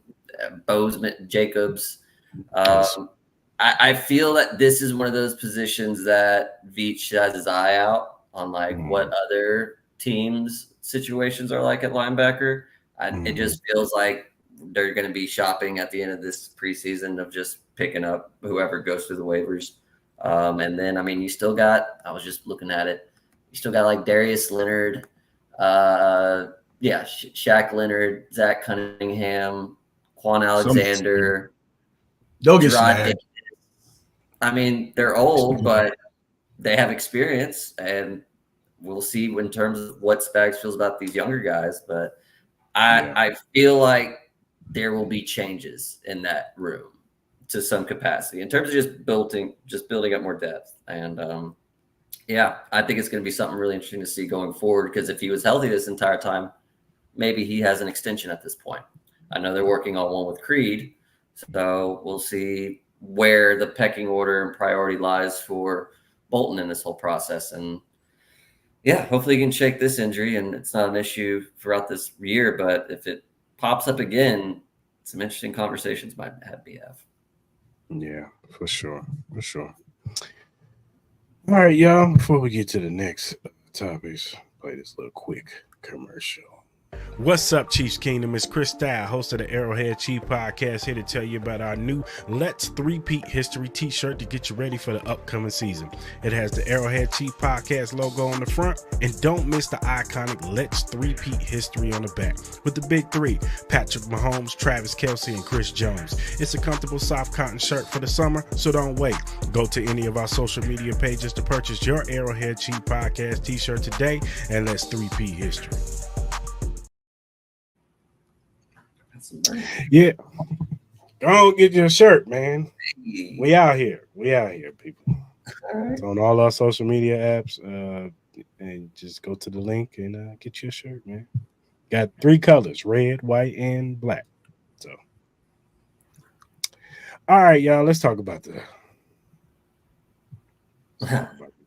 Bozeman, Jacobs. I feel that this is one of those positions that Veach has his eye out on, like what other teams' situations are like at linebacker. It just feels like they're going to be shopping at the end of this preseason of just picking up whoever goes through the waivers. And then, I mean, I was just looking at it. You still got like Darius Leonard, Shaq Leonard, Zach Cunningham, Quan Alexander. They'll get snagged. I mean, they're old, but they have experience, and we'll see in terms of what Spags feels about these younger guys. But I feel like there will be changes in that room to some capacity in terms of just building up more depth. And I think it's going to be something really interesting to see going forward, because if he was healthy this entire time, maybe he has an extension at this point. I know they're working on one with Creed, so we'll see where the pecking order and priority lies for Bolton in this whole process. And hopefully he can shake this injury and it's not an issue throughout this year. But if it pops up again, some interesting conversations might have BF. Yeah, for sure. All right, y'all, before we get to the next topics, play this little quick commercial. What's up, Chiefs Kingdom? It's Chris Style, host of the ArrowHead Chief Podcast, here to tell you about our new Let's Three-Peat History t-shirt to get you ready for the upcoming season. It has the ArrowHead Chief Podcast logo on the front, and don't miss the iconic Let's Three-Peat History on the back with the big three: Patrick Mahomes, Travis Kelce, and Chris Jones. It's a comfortable soft cotton shirt for the summer, so don't wait. Go to any of our social media pages to purchase your ArrowHead Chief Podcast t-shirt today, and Let's Three-Peat History. Yeah, don't get your shirt, man. We out here, people. It's on all our social media apps, and just go to the link and get your shirt, man. Got 3 colors: red, white, and black. So, all right, y'all. Let's talk about the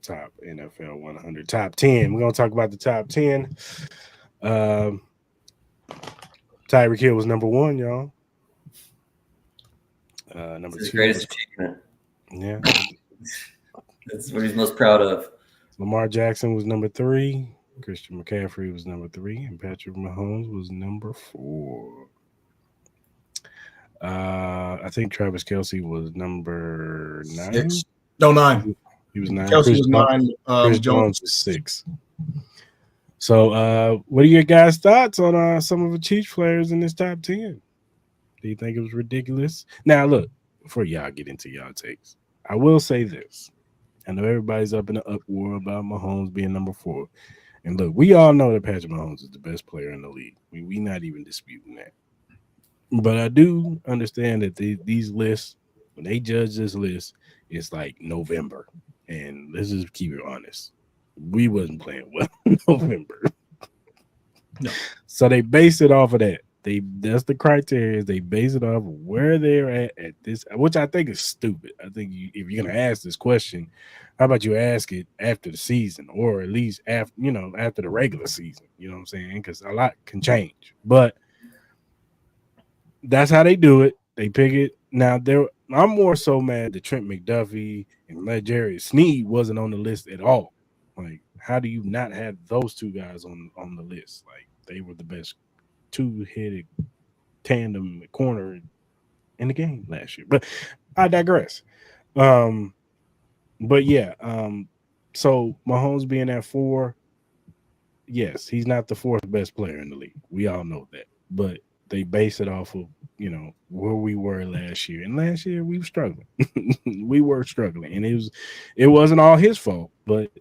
top NFL 100, top 10. We're gonna talk about the top 10. Tyreek Hill was number 1, y'all. Number 2. Greatest achievement. Yeah. That's what he's most proud of. Lamar Jackson was number 3. Christian McCaffrey was number 3. And Patrick Mahomes was number 4. I think Travis Kelce was number 9. 6. No, 9. He was 9. Kelce was 9. Chris Jones was 6. So, what are your guys' thoughts on some of the Chiefs players in this top 10? Do you think it was ridiculous? Now, look, before y'all get into y'all takes, I will say this. I know everybody's up in the uproar about Mahomes being number 4. And look, we all know that Patrick Mahomes is the best player in the league. We not even disputing that. But I do understand that these lists, when they judge this list, it's like November. And let's just keep it honest. We wasn't playing well in November. No. So they base it off of that. That's the criteria. They base it off where they're at this, which I think is stupid. I think if you're gonna ask this question, how about you ask it after the season, or at least after the regular season? You know what I'm saying? Because a lot can change. But that's how they do it. They pick it. Now I'm more so mad that Trent McDuffie and Jerry Sneed wasn't on the list at all. Like, how do you not have those two guys on the list? Like, they were the best two-headed tandem corner in the game last year. But I digress. Um, but yeah, so Mahomes being at 4, yes, he's not the fourth best player in the league. We all know that. But they base it off of, where we were last year. And last year we were struggling. We were struggling. And it wasn't all his fault, but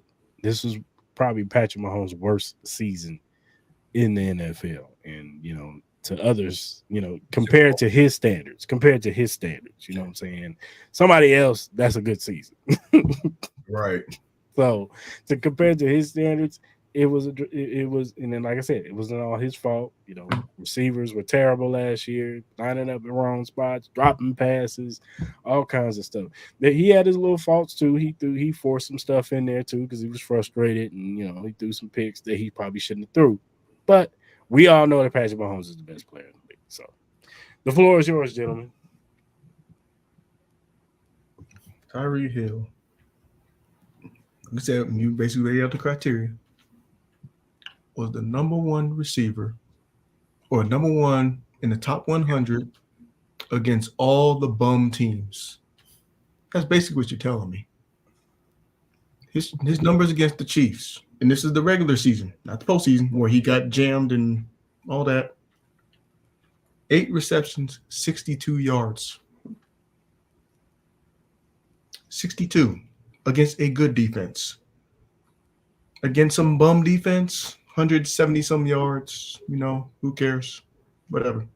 this was probably Patrick Mahomes' worst season in the NFL. And, to others, compared to his standards, you know what I'm saying? Somebody else, that's a good season. Right. So to compare to his standards, it was, and then like I said, it wasn't all his fault. Receivers were terrible last year, lining up in wrong spots, dropping passes, all kinds of stuff. That he had his little faults too. He forced some stuff in there too because he was frustrated, and he threw some picks that he probably shouldn't have threw. But we all know that Patrick Mahomes is the best player in the league. So the floor is yours, gentlemen. Tyreek Hill. Like I said, you basically laid out the criteria. Was the number one receiver or number one in the top 100 against all the bum teams. That's basically what you're telling me. His numbers against the Chiefs, and this is the regular season, not the postseason, where he got jammed and all that. 8 receptions, 62 yards. 62 against a good defense. Against some bum defense, 170 some yards, who cares? Whatever.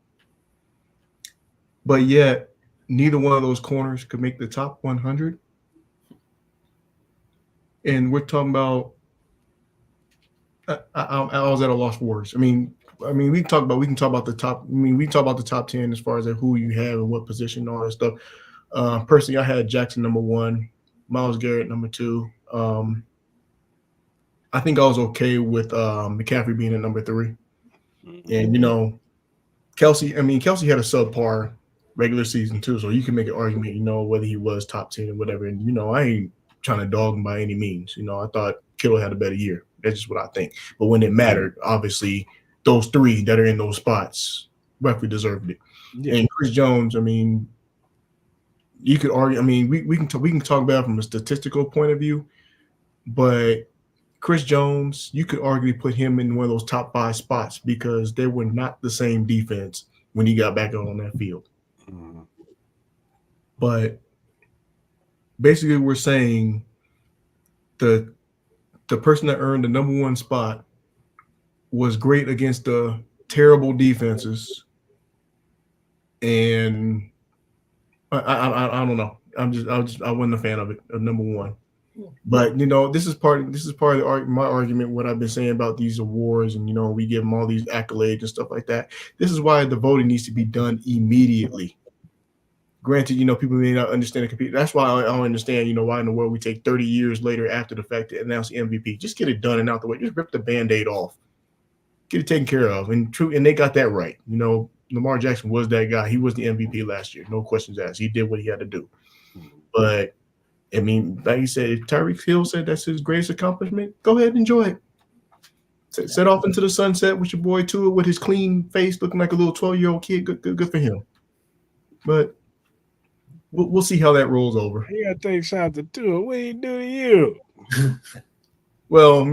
But yet, neither one of those corners could make the top 100. And we're talking about I was at a loss for words. I mean, we can talk about the top. We can talk about the top 10 as far as who you have and what position and all that stuff. Personally, I had Jackson number 1, Myles Garrett number 2. I think I was okay with McCaffrey being at number 3. And Kelsey had a subpar regular season too, so you can make an argument, whether he was top 10 or whatever. And I ain't trying to dog him by any means. I thought Kittle had a better year. That's just what I think. But when it mattered, obviously those 3 that are in those spots roughly deserved it. Yeah. And Chris Jones, you could argue. We can talk about it from a statistical point of view, but Chris Jones, you could arguably put him in one of those top 5 spots because they were not the same defense when he got back on that field. Mm-hmm. But basically, we're saying the person that earned the number 1 spot was great against the terrible defenses, and I don't know. I wasn't a fan of it, of number 1. But this is part of my argument. What I've been saying about these awards, and we give them all these accolades and stuff like that. This is why the voting needs to be done immediately. Granted, people may not understand the computer. That's why I don't understand, why in the world we take 30 years later after the fact to announce the MVP. Just get it done and out the way. Just rip the Band-Aid off. Get it taken care of. And they got that right. Lamar Jackson was that guy. He was the MVP last year. No questions asked. He did what he had to do. But like you said, if Tyreek Hill said that's his greatest accomplishment, go ahead and enjoy it. Set off into the sunset with your boy Tua with his clean face looking like a little 12-year-old kid. Good for him. But we'll see how that rolls over. You gotta take shots at Tua. What he do to you? Well,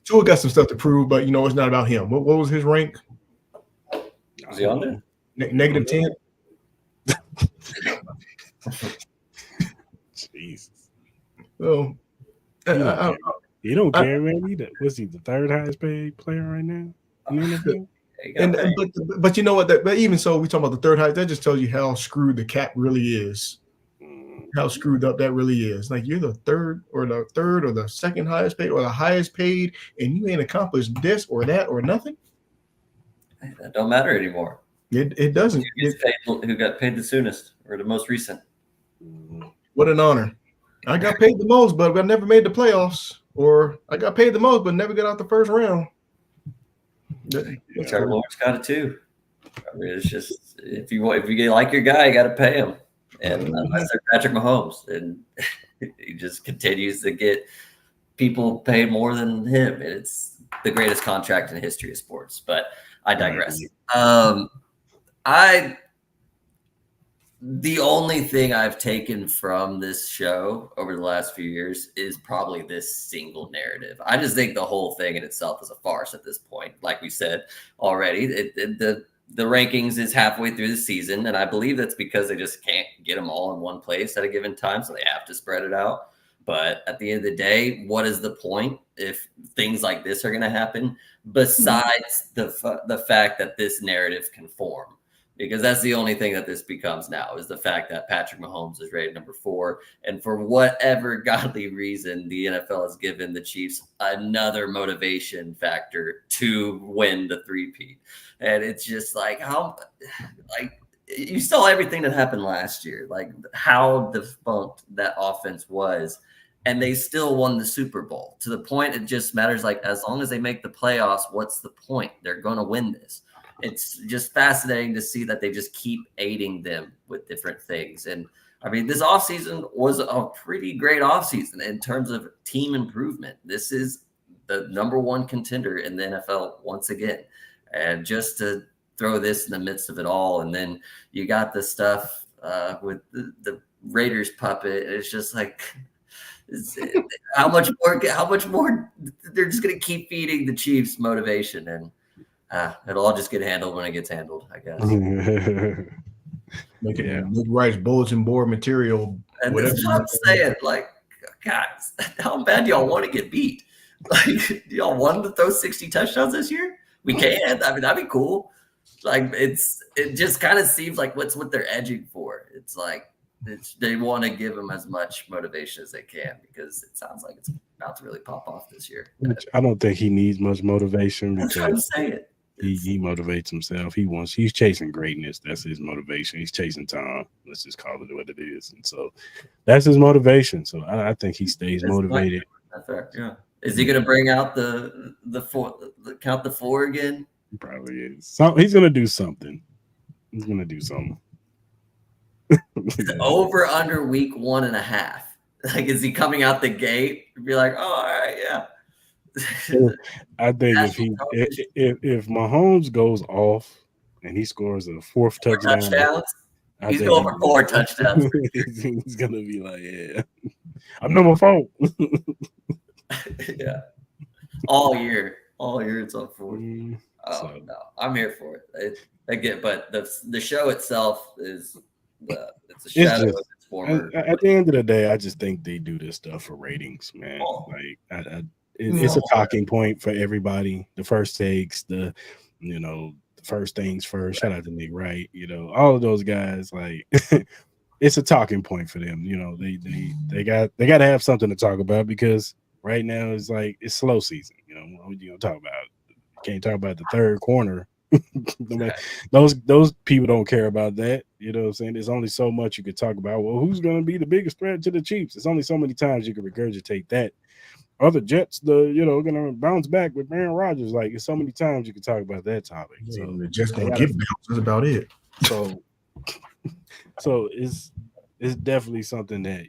Tua got some stuff to prove, but it's not about him. What was his rank? Was he on there? Negative 10. Jesus. Well, he don't care, man. Was he the 3rd highest paid player right now in the NFL? But you know what? But even so, we talk about the 3rd highest. That just tells you how screwed the cap really is. How screwed up that really is. Like, you're the 3rd or the 2nd highest paid or the highest paid, and you ain't accomplished this or that or nothing. That don't matter anymore. It doesn't. Who got paid the soonest or the most recent? What an honor. I got paid the most, but I never made the playoffs. Or I got paid the most, but never got out the first round. Trevor Lawrence got it too. I mean, it's just if you like your guy, you got to pay him. And unless they're Patrick Mahomes, and he just continues to get people paid more than him. And it's the greatest contract in the history of sports. But I digress. The only thing I've taken from this show over the last few years is probably this single narrative. I just think the whole thing in itself is a farce at this point. Like we said already, the rankings is halfway through the season, and I believe that's because they just can't get them all in one place at a given time, so they have to spread it out. But at the end of the day, what is the point if things like this are going to happen besides the fact that this narrative can form? Because that's the only thing that this becomes now is the fact that Patrick Mahomes is rated number 4. And for whatever godly reason, the NFL has given the Chiefs another motivation factor to win the three-peat. And it's just you saw everything that happened last year, like how defunct that offense was. And they still won the Super Bowl to the point it just matters. Like, as long as they make the playoffs, what's the point? They're going to win this. It's just fascinating to see that they just keep aiding them with different things. And I mean, this offseason was a pretty great offseason in terms of team improvement. This is the number 1 contender in the NFL once again. And just to throw this in the midst of it all, and then you got the stuff with the Raiders puppet. It's just like, how much more they're just going to keep feeding the Chiefs motivation, and it'll all just get handled when it gets handled, I guess. Make Rice bulletin board material. And that's what I'm saying. Like, guys, how bad do y'all want to get beat? Like, do y'all want to throw 60 touchdowns this year? We can. I mean, that'd be cool. Like, it just kind of seems like what they're edging for. It's like they want to give them as much motivation as they can, because it sounds like it's about to really pop off this year. Which I don't think he needs much motivation, because that's what I'm saying. He motivates himself. He's chasing greatness. That's his motivation. He's chasing time. Let's just call it what it is. And so that's his motivation. So I think he stays motivated. That's fair. Yeah. Is he going to bring out the count the 4 again? He probably is. He's going to do something. He's going to do something. Over under week 1.5. Like, is he coming out the gate and be like, oh, all right, yeah. I think if Mahomes goes off and he scores a 4th touchdown, he's going for 4 touchdowns. He's gonna be like, yeah, I'm number 4. Yeah, all year it's on 4. No, I'm here for it. But the show itself is it's a shadow of its former. At the end of the day, I just think they do this stuff for ratings, man. Like it's a talking point for everybody. The first takes, the first things first. Shout out to Nick Wright. All of those guys. Like, it's a talking point for them. They got to have something to talk about, because right now it's like it's slow season. What you gonna talk about? You can't talk about the third corner. Those people don't care about that. You know what I'm saying? There's only so much you could talk about. Well, who's going to be the biggest threat to the Chiefs? There's only so many times you can regurgitate that. Other Jets, going to bounce back with Aaron Rodgers. Like, there's so many times you can talk about that topic. So the Jets going to get bounced. That's about it. So it's definitely something that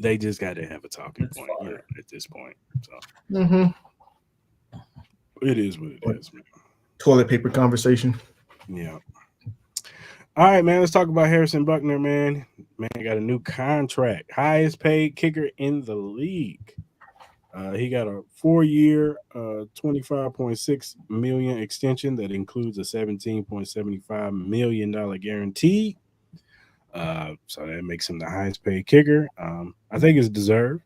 they just got to have a talking point at this point. So it is what it is, man. Toilet paper conversation. Yeah. All right, man. Let's talk about Harrison Buckner, man. Man got a new contract. Highest paid kicker in the league. He got a 4-year, $25.6 million extension that includes a $17.75 million guarantee. So that makes him the highest paid kicker. I think it's deserved.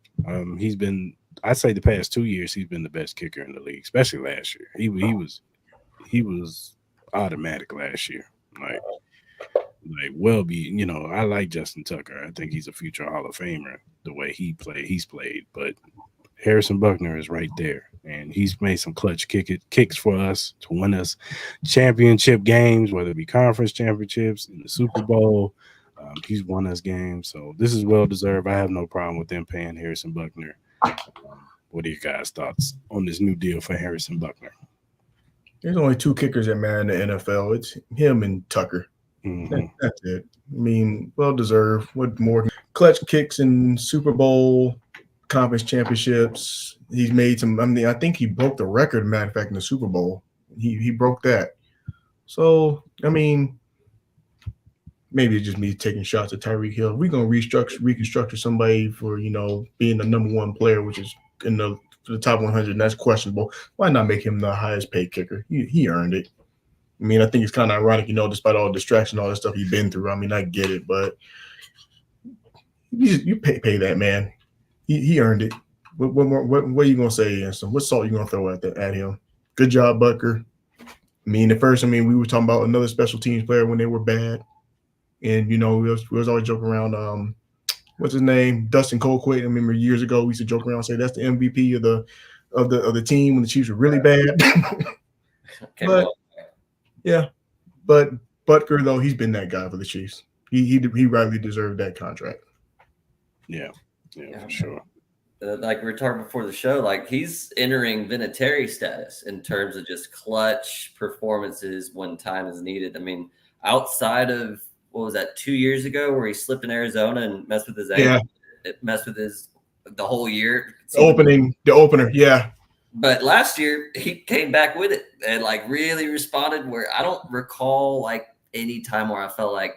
He's been, I'd say the past 2 years, he's been the best kicker in the league, especially last year. He was automatic last year. Like I like Justin Tucker. I think he's a future Hall of Famer the way he's played. But Harrison Buckner is right there, and he's made some clutch kicks for us to win us championship games, whether it be conference championships in the Super Bowl. He's won us games, so this is well deserved. I have no problem with them paying Harrison Buckner. What are your guys' thoughts on this new deal for Harrison Buckner? There's only two kickers that matter in the NFL. It's him and Tucker. That's it. I mean, well deserved. What more? Clutch kicks in Super Bowl, conference championships. He's made some. I mean, I think he broke the record. Matter of fact, in the Super Bowl, he broke that. So I mean, maybe it's just me taking shots at Tyreek Hill. We're gonna reconstruct somebody for being the number one player, which is in the top 100. And that's questionable. Why not make him the highest paid kicker? He earned it. I mean, I think it's kind of ironic, despite all the distraction, all the stuff he's been through. I mean, I get it, but you pay that man. He earned it. What are you gonna say against him? What salt you gonna throw at him? Good job, Butker. I mean, at first, we were talking about another special teams player when they were bad, and we was always joking around. What's his name? Dustin Colquitt. I remember years ago we used to joke around and say that's the MVP of the team when the Chiefs were really bad. But yeah, but Butker though he's been that guy for the Chiefs. He rightly deserved that contract. Yeah, for sure. Like we were talking before the show, like he's entering Vinatieri status in terms of just clutch performances when time is needed. I mean, outside of what was that 2 years ago where he slipped in Arizona and messed with his ankle, it messed with the whole year. The opener, yeah. But last year he came back with it and like really responded. Where I don't recall like any time where I felt like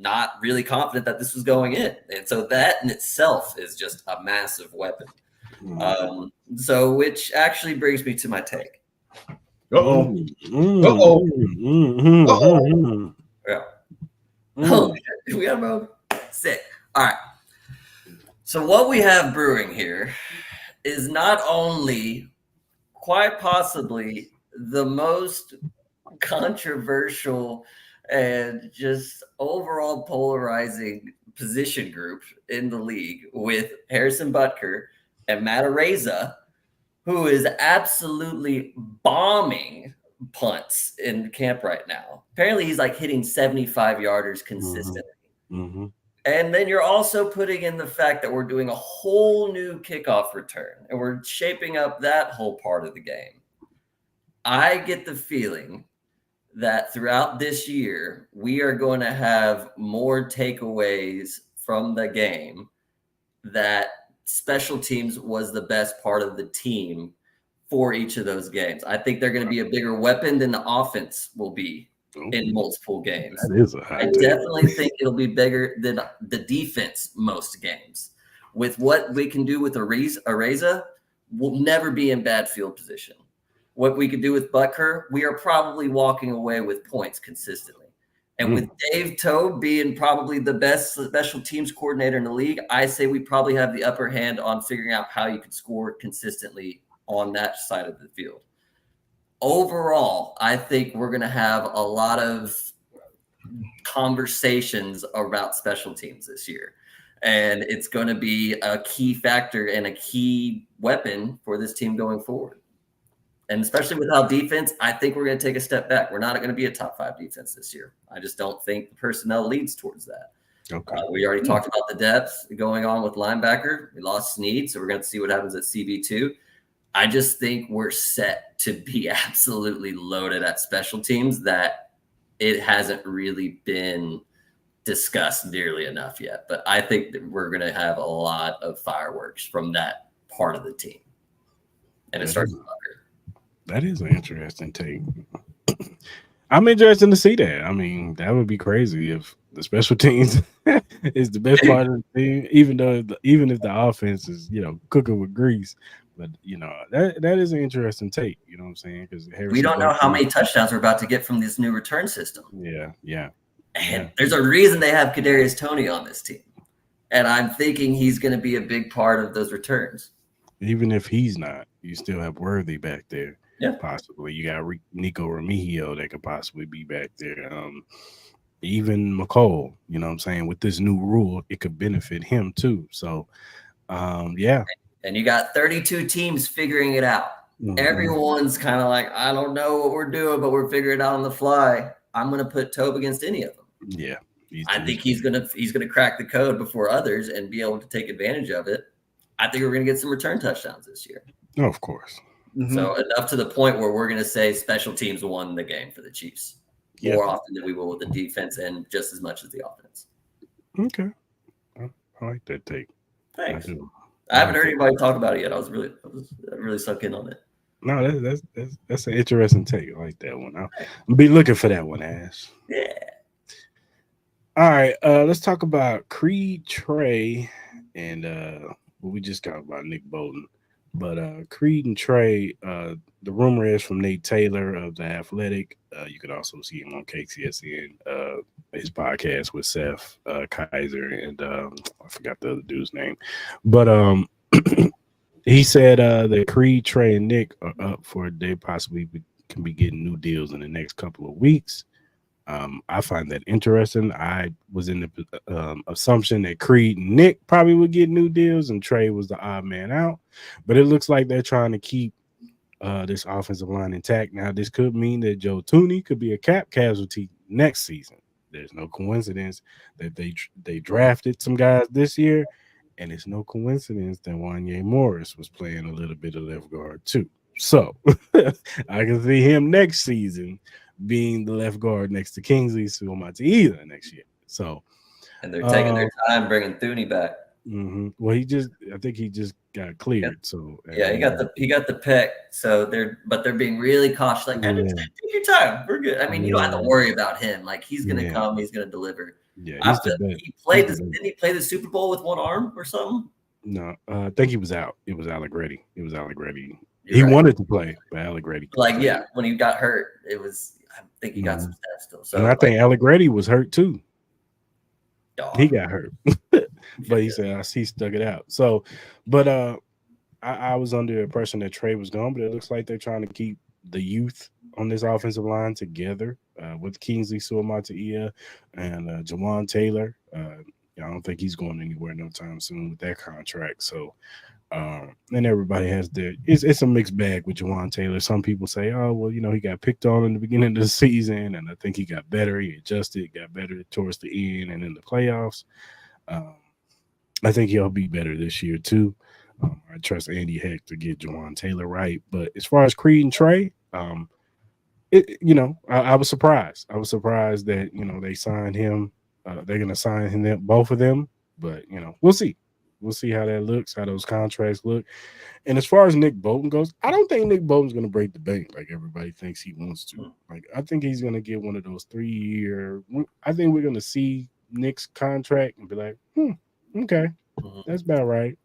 not really confident that this was going in. And so that in itself is just a massive weapon. So which actually brings me to my take. Uh-oh. Yeah. Oh, we got about sick. All right. So what we have brewing here is not only quite possibly the most controversial and just overall polarizing position group in the league with Harrison Butker and Matt Araiza, who is absolutely bombing punts in camp right now. Apparently he's like hitting 75-yarders consistently. Mm-hmm. And then you're also putting in the fact that we're doing a whole new kickoff return and we're shaping up that whole part of the game. I get the feeling that throughout this year, we are going to have more takeaways from the game that special teams was the best part of the team for each of those games. I think they're going to be a bigger weapon than the offense will be in multiple games. That is a high take. Definitely think it'll be bigger than the defense most games. With what we can do with Araiza, we'll never be in bad field position. What we could do with Butker, we are probably walking away with points consistently. And with Dave Tobe being probably the best special teams coordinator in the league, I say we probably have the upper hand on figuring out how you can score consistently on that side of the field. Overall, I think we're going to have a lot of conversations about special teams this year. And it's going to be a key factor and a key weapon for this team going forward. And especially without defense, I think we're going to take a step back. We're not going to be a top 5 defense this year. I just don't think the personnel leads towards that. Okay. We already talked about the depth going on with linebacker. We lost Snead, so we're going to see what happens at CB2. I just think we're set to be absolutely loaded at special teams that it hasn't really been discussed nearly enough yet. But I think that we're going to have a lot of fireworks from that part of the team. And it starts with Butker. That is an interesting take. I'm interested to see that. I mean, that would be crazy if the special teams is the best part of the team, even if the offense is, cooking with grease. But that is an interesting take. You know what I'm saying? Because we don't know how many touchdowns we're about to get from this new return system. Yeah. And there's a reason they have Kadarius Toney on this team, and I'm thinking he's going to be a big part of those returns. Even if he's not, you still have Worthy back there. Yeah, possibly. You got Nico Remigio that could possibly be back there. Even McCole, you know what I'm saying? With this new rule, it could benefit him too. So, yeah. and you got 32 teams figuring it out. Mhm. Everyone's kind of like, I don't know what we're doing, but we're figuring it out on the fly. I'm going to put Tobe against any of them. Yeah. I think he's gonna crack the code before others and be able to take advantage of it. I think we're gonna get some return touchdowns this year. Oh, of course. Mhm. So enough to the point where we're gonna say special teams won the game for the Chiefs more often than we will with the defense and just as much as the offense. Okay. I like that take. Thanks. I haven't heard anybody talk about it yet. I really sunk in on it. No, that's an interesting take. I like that one. I'll be looking for that one, Ash. Yeah. All right, let's talk about Creed Trey and we just talked about Nick Bolton. But Creed and Trey, the rumor is from Nate Taylor of The Athletic. You could also see him on KCSN, his podcast with Seth Kaiser and I forgot the other dude's name. But he said that Creed, Trey, and Nick are up for they possibly can be getting new deals in the next couple of weeks. I find that interesting. I was in the assumption that Creed and Nick probably would get new deals and Trey was the odd man out. But it looks like they're trying to keep this offensive line intact. Now, this could mean that Joe Tooney could be a cap casualty next season. There's no coincidence that they drafted some guys this year, and it's no coincidence that Wanye Morris was playing a little bit of left guard too. So I can see him next season being the left guard next to Kingsley Suamataia next year. So, and they're taking their time bringing Thuney back. Mm-hmm. Well, I think he just got cleared. Yeah. So yeah, he got the pick. So they're being really cautious. Like, take your time. We're good. I mean, you don't have to worry about him. Like, he's gonna come. He's gonna deliver. Yeah, didn't he play the Super Bowl with one arm or something? No, I think he was out. It was Allegretti. He wanted to play, but Allegretti. When he got hurt, it was. I think he got some stats still. So, and I think Allegretti was hurt too. He got hurt, but he said he stuck it out. So, but I was under the impression that Trey was gone, but it looks like they're trying to keep the youth on this offensive line together with Kingsley Suamataia and Jawan Taylor. I don't think he's going anywhere no time soon with that contract. So, and everybody has it's a mixed bag with Jawan Taylor. Some people say, oh, well, he got picked on in the beginning of the season, and I think he got better. He adjusted, got better towards the end and in the playoffs. I think he'll be better this year too. I trust Andy Heck to get Jawan Taylor right. But as far as Creed and Trey, I was surprised. I was surprised that, they signed him. They're going to sign him, both of them. But, we'll see. We'll see how that looks, how those contracts look. And as far as Nick Bolton goes, I don't think Nick Bolton's going to break the bank like everybody thinks he wants to. Like, I think he's going to get one of those 3-year. I think we're going to see Nick's contract and be like, okay, that's about right.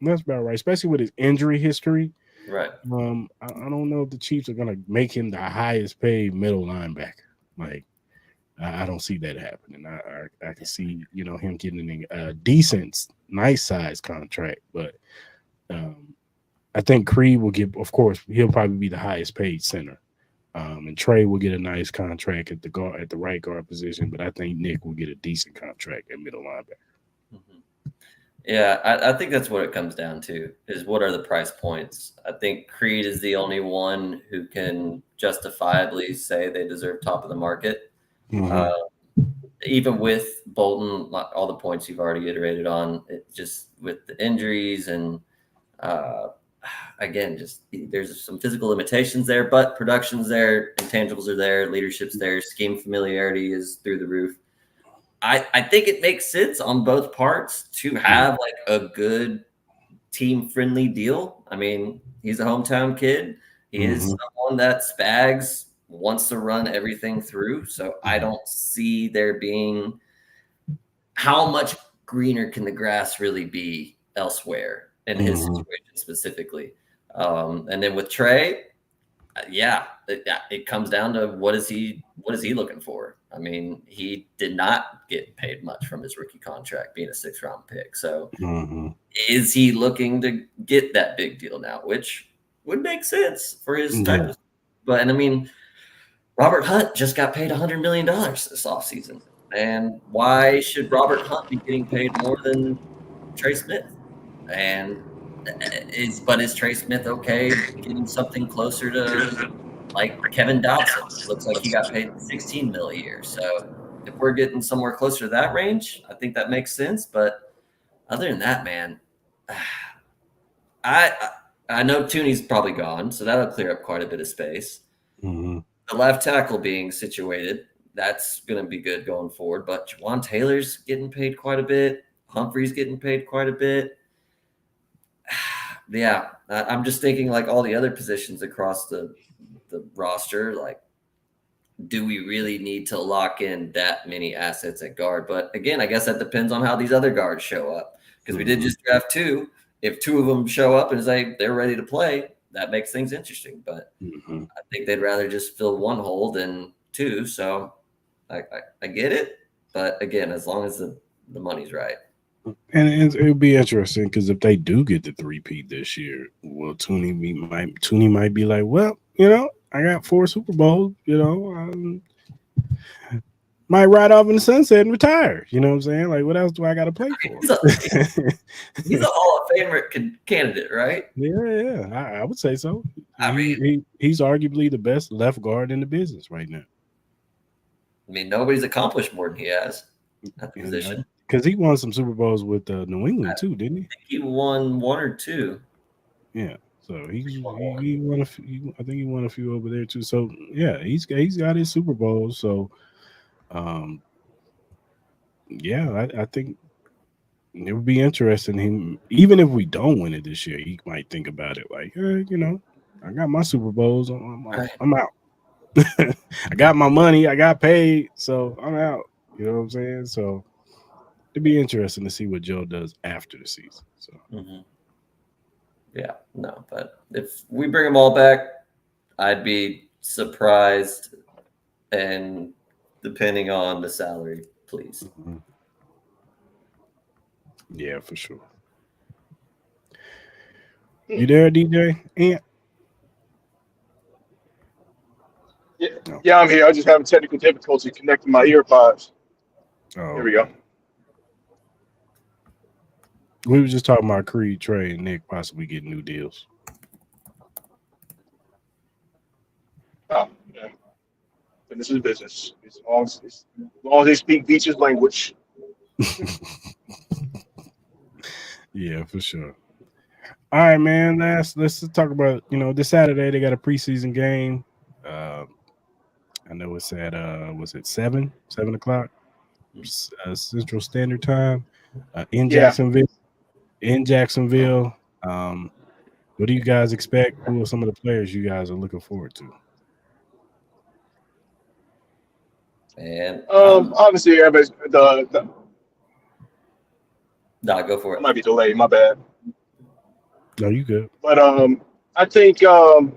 That's about right, especially with his injury history. Right. I don't know if the Chiefs are going to make him the highest paid middle linebacker. Like, I don't see that happening. I can see, him getting a decent, nice size contract, but I think Creed will get, of course, he'll probably be the highest paid center. And Trey will get a nice contract at the right guard position, but I think Nick will get a decent contract at middle linebacker. Mm-hmm. Yeah, I think that's what it comes down to is what are the price points. I think Creed is the only one who can justifiably say they deserve top of the market. Mm-hmm. Even with Bolton, all the points you've already iterated on, just with the injuries and again, just there's some physical limitations there, but production's there, intangibles are there, leadership's there, scheme familiarity is through the roof. I think it makes sense on both parts to have like a good team-friendly deal. I mean, he's a hometown kid. He is someone that Spags wants to run everything through. So I don't see there being how much greener can the grass really be elsewhere in his situation specifically. And then with Trey, it comes down to what is he looking for? I mean, he did not get paid much from his rookie contract being a 6th-round pick. So is he looking to get that big deal now, which would make sense for his type of – but, and I mean, Robert Hunt just got paid $100 million this offseason. And why should Robert Hunt be getting paid more than Trey Smith? And Is Trey Smith okay getting something closer to like Kevin Dotson? Looks like he got paid $16 million a year. So if we're getting somewhere closer to that range, I think that makes sense. But other than that, man, I know Tooney's probably gone, so that'll clear up quite a bit of space. Mm-hmm. The left tackle being situated, that's going to be good going forward. But Juwan Taylor's getting paid quite a bit. Humphrey's getting paid quite a bit. Yeah, I'm just thinking like all the other positions across the roster, like, do we really need to lock in that many assets at guard? But again, I guess that depends on how these other guards show up, because we did just draft 2. If 2 of them show up and say they're ready to play, that makes things interesting. But I think they'd rather just fill 1 hole than 2. So I get it. But again, as long as the money's right. And it'll be interesting because if they do get the 3-peat this year, well, Tooney might be like, well, I got 4 Super Bowls, might ride off in the sunset and retire. You know what I'm saying? Like, what else do I got to play for? He's a Hall of Famer candidate, right? Yeah, I would say so. I mean, he's arguably the best left guard in the business right now. I mean, nobody's accomplished more than he has at the position. Because he won some Super Bowls with New England too, didn't he? I think he won 1 or 2. Yeah, so he won a few. I think he won a few over there too. So yeah, he's got his Super Bowls. So, yeah, I think it would be interesting. Him, even if we don't win it this year, he might think about it like, I got my Super Bowls. I'm out. I got my money. I got paid, so I'm out. You know what I'm saying? So it'd be interesting to see what Joe does after the season. So, yeah, no, but if we bring them all back, I'd be surprised, and depending on the salary, please. Yeah, for sure. You there, DJ? Yeah, I'm here. I just having technical difficulty connecting my earpods. Oh, Here we go. We were just talking about Creed, Trey, and Nick possibly getting new deals. Oh, yeah. But this is business. As long as they speak Beach's language. Yeah, for sure. All right, man. Let's talk about this Saturday they got a preseason game. I know it's at was it 7 o'clock Central Standard Time in Jacksonville. In Jacksonville, what do you guys expect? Who are some of the players you guys are looking forward to? And obviously, everybody's no, go for it. I might be delayed. My bad. No, you good. But I think the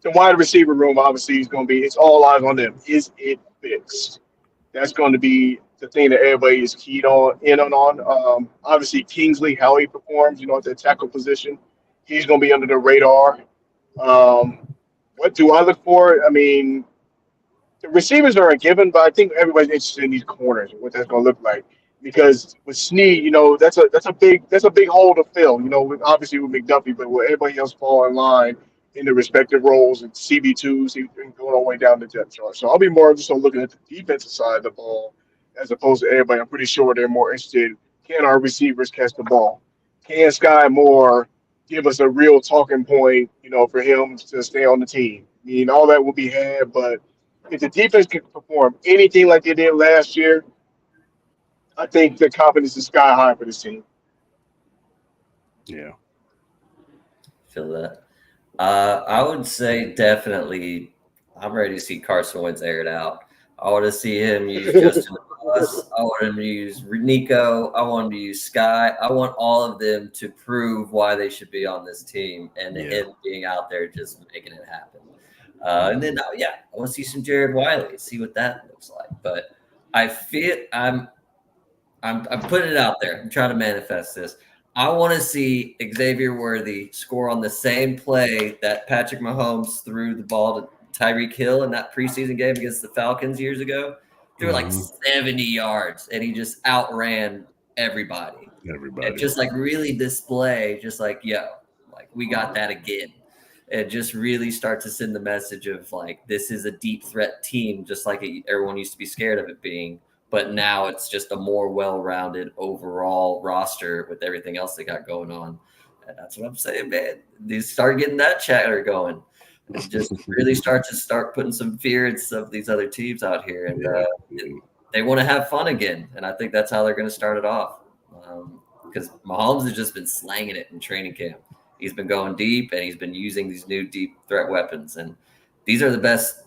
wide receiver room obviously is going to be. It's all eyes on them. Is it fixed? That's going to be the thing that everybody is keyed on. Obviously, Kingsley, how he performs, at the tackle position, he's going to be under the radar. What do I look for? I mean, the receivers are a given, but I think everybody's interested in these corners and what that's going to look like. Because with Snead, that's a big hole to fill. Obviously with McDuffie, but with everybody else fall in line in the respective roles and CB2s and going all the way down the depth chart. So I'll be more just on looking at the defensive side of the ball as opposed to everybody. I'm pretty sure they're more interested. Can our receivers catch the ball? Can Sky Moore give us a real talking point, for him to stay on the team? I mean, all that will be had, but if the defense can perform anything like they did last year, I think the confidence is sky high for this team. Yeah. Feel that. I would say definitely I'm ready to see Carson Wentz air it out. I want to see him use Justin Ross. I want him to use Nico. I want him to use Sky. I want all of them to prove why they should be on this team and him being out there just making it happen. And then, I want to see some Jared Wiley, see what that looks like. But I feel I'm putting it out there. I'm trying to manifest this. I want to see Xavier Worthy score on the same play that Patrick Mahomes threw the ball to Tyreek Hill in that preseason game against the Falcons years ago. Threw like 70 yards, and he just outran everybody. Everybody. And just like really display, just like, yo, like we got that again. And just really start to send the message of like, this is a deep threat team, just like everyone used to be scared of it being. But now it's just a more well-rounded overall roster with everything else they got going on. And that's what I'm saying, man. They start getting that chatter going and just really start putting some fear in some of these other teams out here. And they want to have fun again. And I think that's how they're going to start it off. Because Mahomes has just been slanging it in training camp. He's been going deep, and he's been using these new deep threat weapons. And these are the best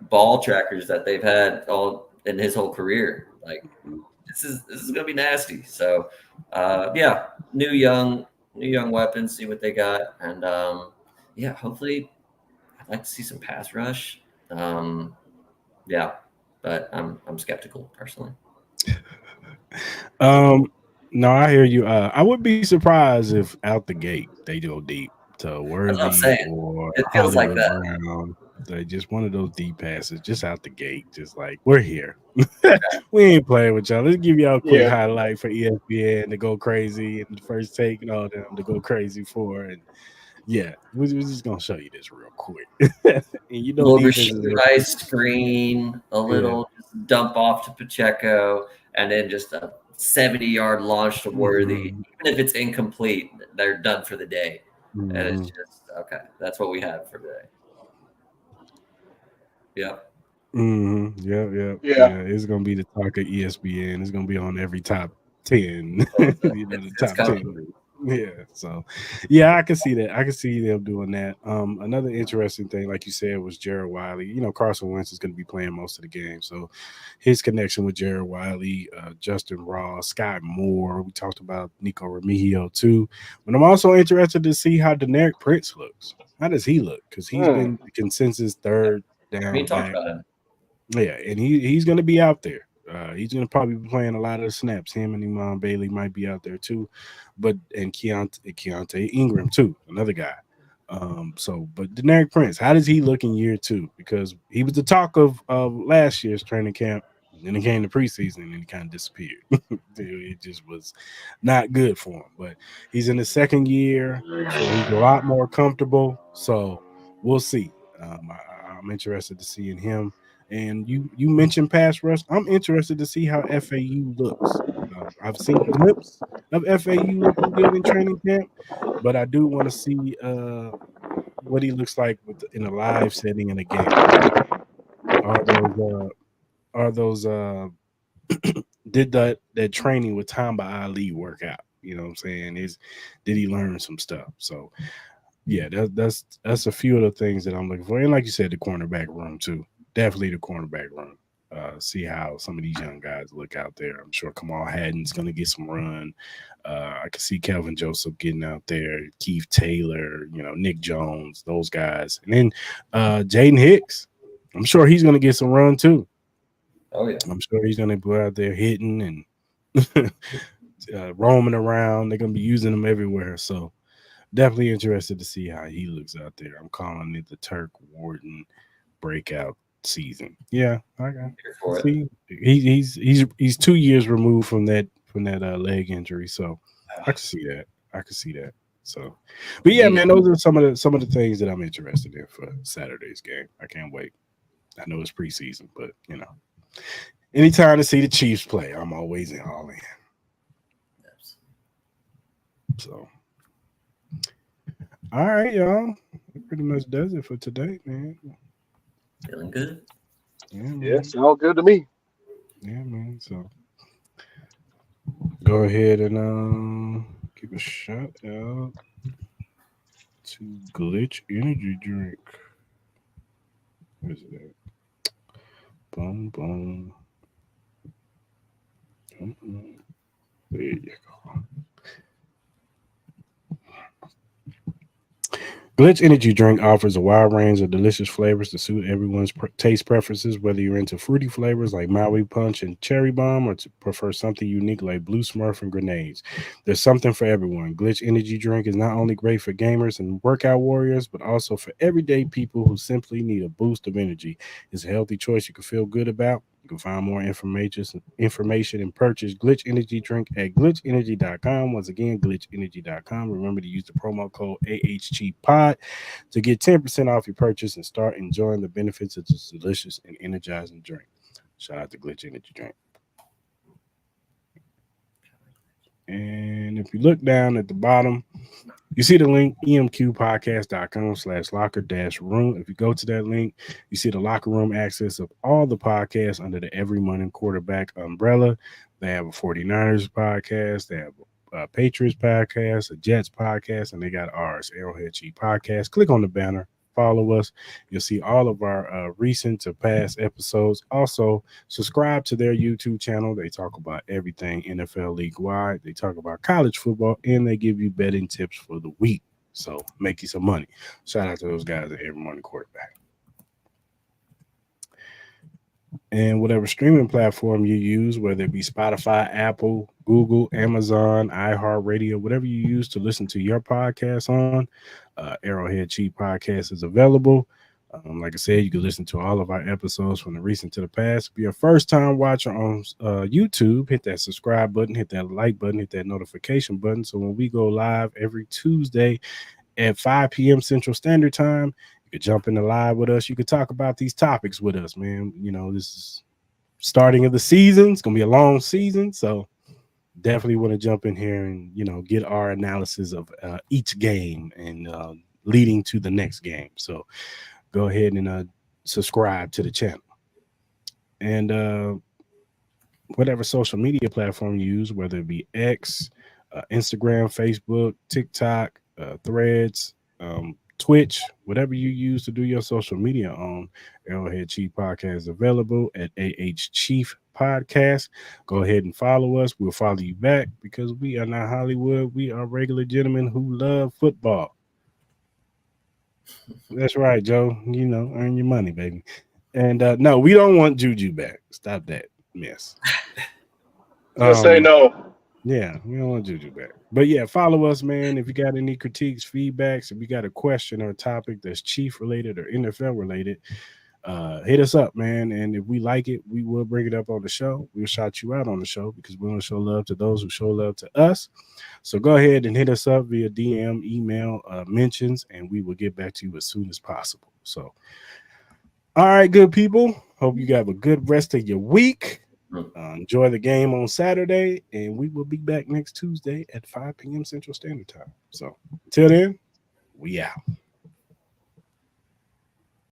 ball trackers that they've had all in his whole career. Like this is going to be nasty. So, new young weapons. See what they got, and hopefully, I'd like to see some pass rush. But I'm skeptical personally. No, I hear you. I would be surprised if out the gate they go deep to Worthy or it feels Hollywood like that. Brown. They just one of those deep passes, just out the gate, just like we're here. We ain't playing with y'all. Let's give y'all a quick highlight for ESPN to go crazy and the first take and all them to go crazy for. And we're just gonna show you this real quick. And you know, a little Rashid screen, a little just dump off to Pacheco, and then just a 70-yard launch to Worthy. Even if it's incomplete, they're done for the day. And it's just okay. That's what we have for today. Yep. Yeah. It's gonna be the talk of ESPN. It's gonna be on every top 10. The top 10. Yeah. So I can see that. I can see them doing that. Another interesting thing, like you said, was Jared Wiley. You know, Carson Wentz is gonna be playing most of the game. So his connection with Jared Wiley, Justin Ross, Scott Moore. We talked about Nico Remigio too. But I'm also interested to see how Deneric Prince looks. How does he look? Because he's been the consensus third down back. Yeah, and he's going to be out there. He's going to probably be playing a lot of the snaps. Him and Iman Bailey might be out there too, and Keontae Ingram too, another guy. But Deneric Prince, how does he look in year 2? Because he was the talk of last year's training camp. Then it came to preseason and he kind of disappeared. It just was not good for him. But he's in the second year, so he's a lot more comfortable. So we'll see. I'm interested to see in him. And you mentioned pass rush. I'm interested to see how FAU looks. I've seen clips of FAU looking good in training camp, but I do want to see what he looks like in a live setting in a game. Are those did that training with Tamba Ali work out? You know what I'm saying? Did he learn some stuff? So that's a few of the things that I'm looking for. And like you said, the cornerback room too. Definitely the cornerback room. See how some of these young guys look out there. I'm sure Kamal Haddon's going to get some run. I can see Kelvin Joseph getting out there, Keith Taylor, Nick Jones, those guys. And then Jaden Hicks, I'm sure he's going to get some run too. Oh, yeah. I'm sure he's going to go out there hitting and roaming around. They're going to be using him everywhere. So definitely interested to see how he looks out there. I'm calling it the Turk Wharton breakout season. Yeah, I got see. He's 2 years removed from that leg injury, so I can see that. So, but yeah, man, those are some of the things that I'm interested in for Saturday's game. I can't wait. I know it's preseason, but anytime to see the Chiefs play, I'm always all in. So, all right, y'all. That pretty much does it for today, man. Feeling good? Yeah, sounds good to me. Yeah, man. So go ahead and give a shout out to Glitch Energy Drink. Where's it at? Boom, boom. There you go. Glitch Energy Drink offers a wide range of delicious flavors to suit everyone's taste preferences, whether you're into fruity flavors like Maui Punch and Cherry Bomb or to prefer something unique like Blue Smurf and Grenades. There's something for everyone. Glitch Energy Drink is not only great for gamers and workout warriors, but also for everyday people who simply need a boost of energy. It's a healthy choice you can feel good about. You can find more information and purchase Glitch Energy Drink at glitchenergy.com. Once again, glitchenergy.com. Remember to use the promo code AHGPOD to get 10% off your purchase and start enjoying the benefits of this delicious and energizing drink. Shout out to Glitch Energy Drink. And if you look down at the bottom, you see the link, emqpodcast.com/locker-room. If you go to that link, you see the locker room access of all the podcasts under the Every Morning Quarterback umbrella. They have a 49ers podcast, they have a Patriots podcast, a Jets podcast, and they got ours, Arrowhead Chief Podcast. Click on the banner. Follow us. You'll see all of our recent to past episodes. Also, subscribe to their YouTube channel. They talk about everything NFL league wide. They talk about college football, and they give you betting tips for the week. So make you some money. Shout out to those guys at Every Morning Quarterback. And whatever streaming platform you use, whether it be Spotify, Apple, Google, Amazon, iHeartRadio, whatever you use to listen to your podcast on, Arrowhead Chief Podcast is available. Like I said, you can listen to all of our episodes from the recent to the past. If you're a first-time watcher on YouTube, hit that subscribe button, hit that like button, hit that notification button. So when we go live every Tuesday at 5 p.m. Central Standard Time, you could jump in the live with us. You could talk about these topics with us, man. You know, this is starting of the season. It's going to be a long season. So definitely want to jump in here and, you know, get our analysis of each game and leading to the next game. So go ahead and subscribe to the channel. And whatever social media platform you use, whether it be X, Instagram, Facebook, TikTok, Threads, Twitch, whatever you use to do your social media on, Arrowhead Chief Podcast is available at AH Chief Podcast. Go ahead and follow us. We'll follow you back because we are not Hollywood. We are regular gentlemen who love football. That's right, Joe. You know, earn your money, baby. And no, we don't want Juju back. Stop that mess. Just say no. Yeah, we don't want Juju back. But yeah, follow us, man. If you got any critiques, feedbacks, if you got a question or a topic that's Chief related or NFL related, hit us up, man. And if we like it, we will bring it up on the show. We'll shout you out on the show because we want to show love to those who show love to us. So go ahead and hit us up via DM, email, mentions, and we will get back to you as soon as possible. So, all right, good people. Hope you have a good rest of your week. Enjoy the game on Saturday, and we will be back next Tuesday at 5 p.m. Central Standard Time. So until then, we out.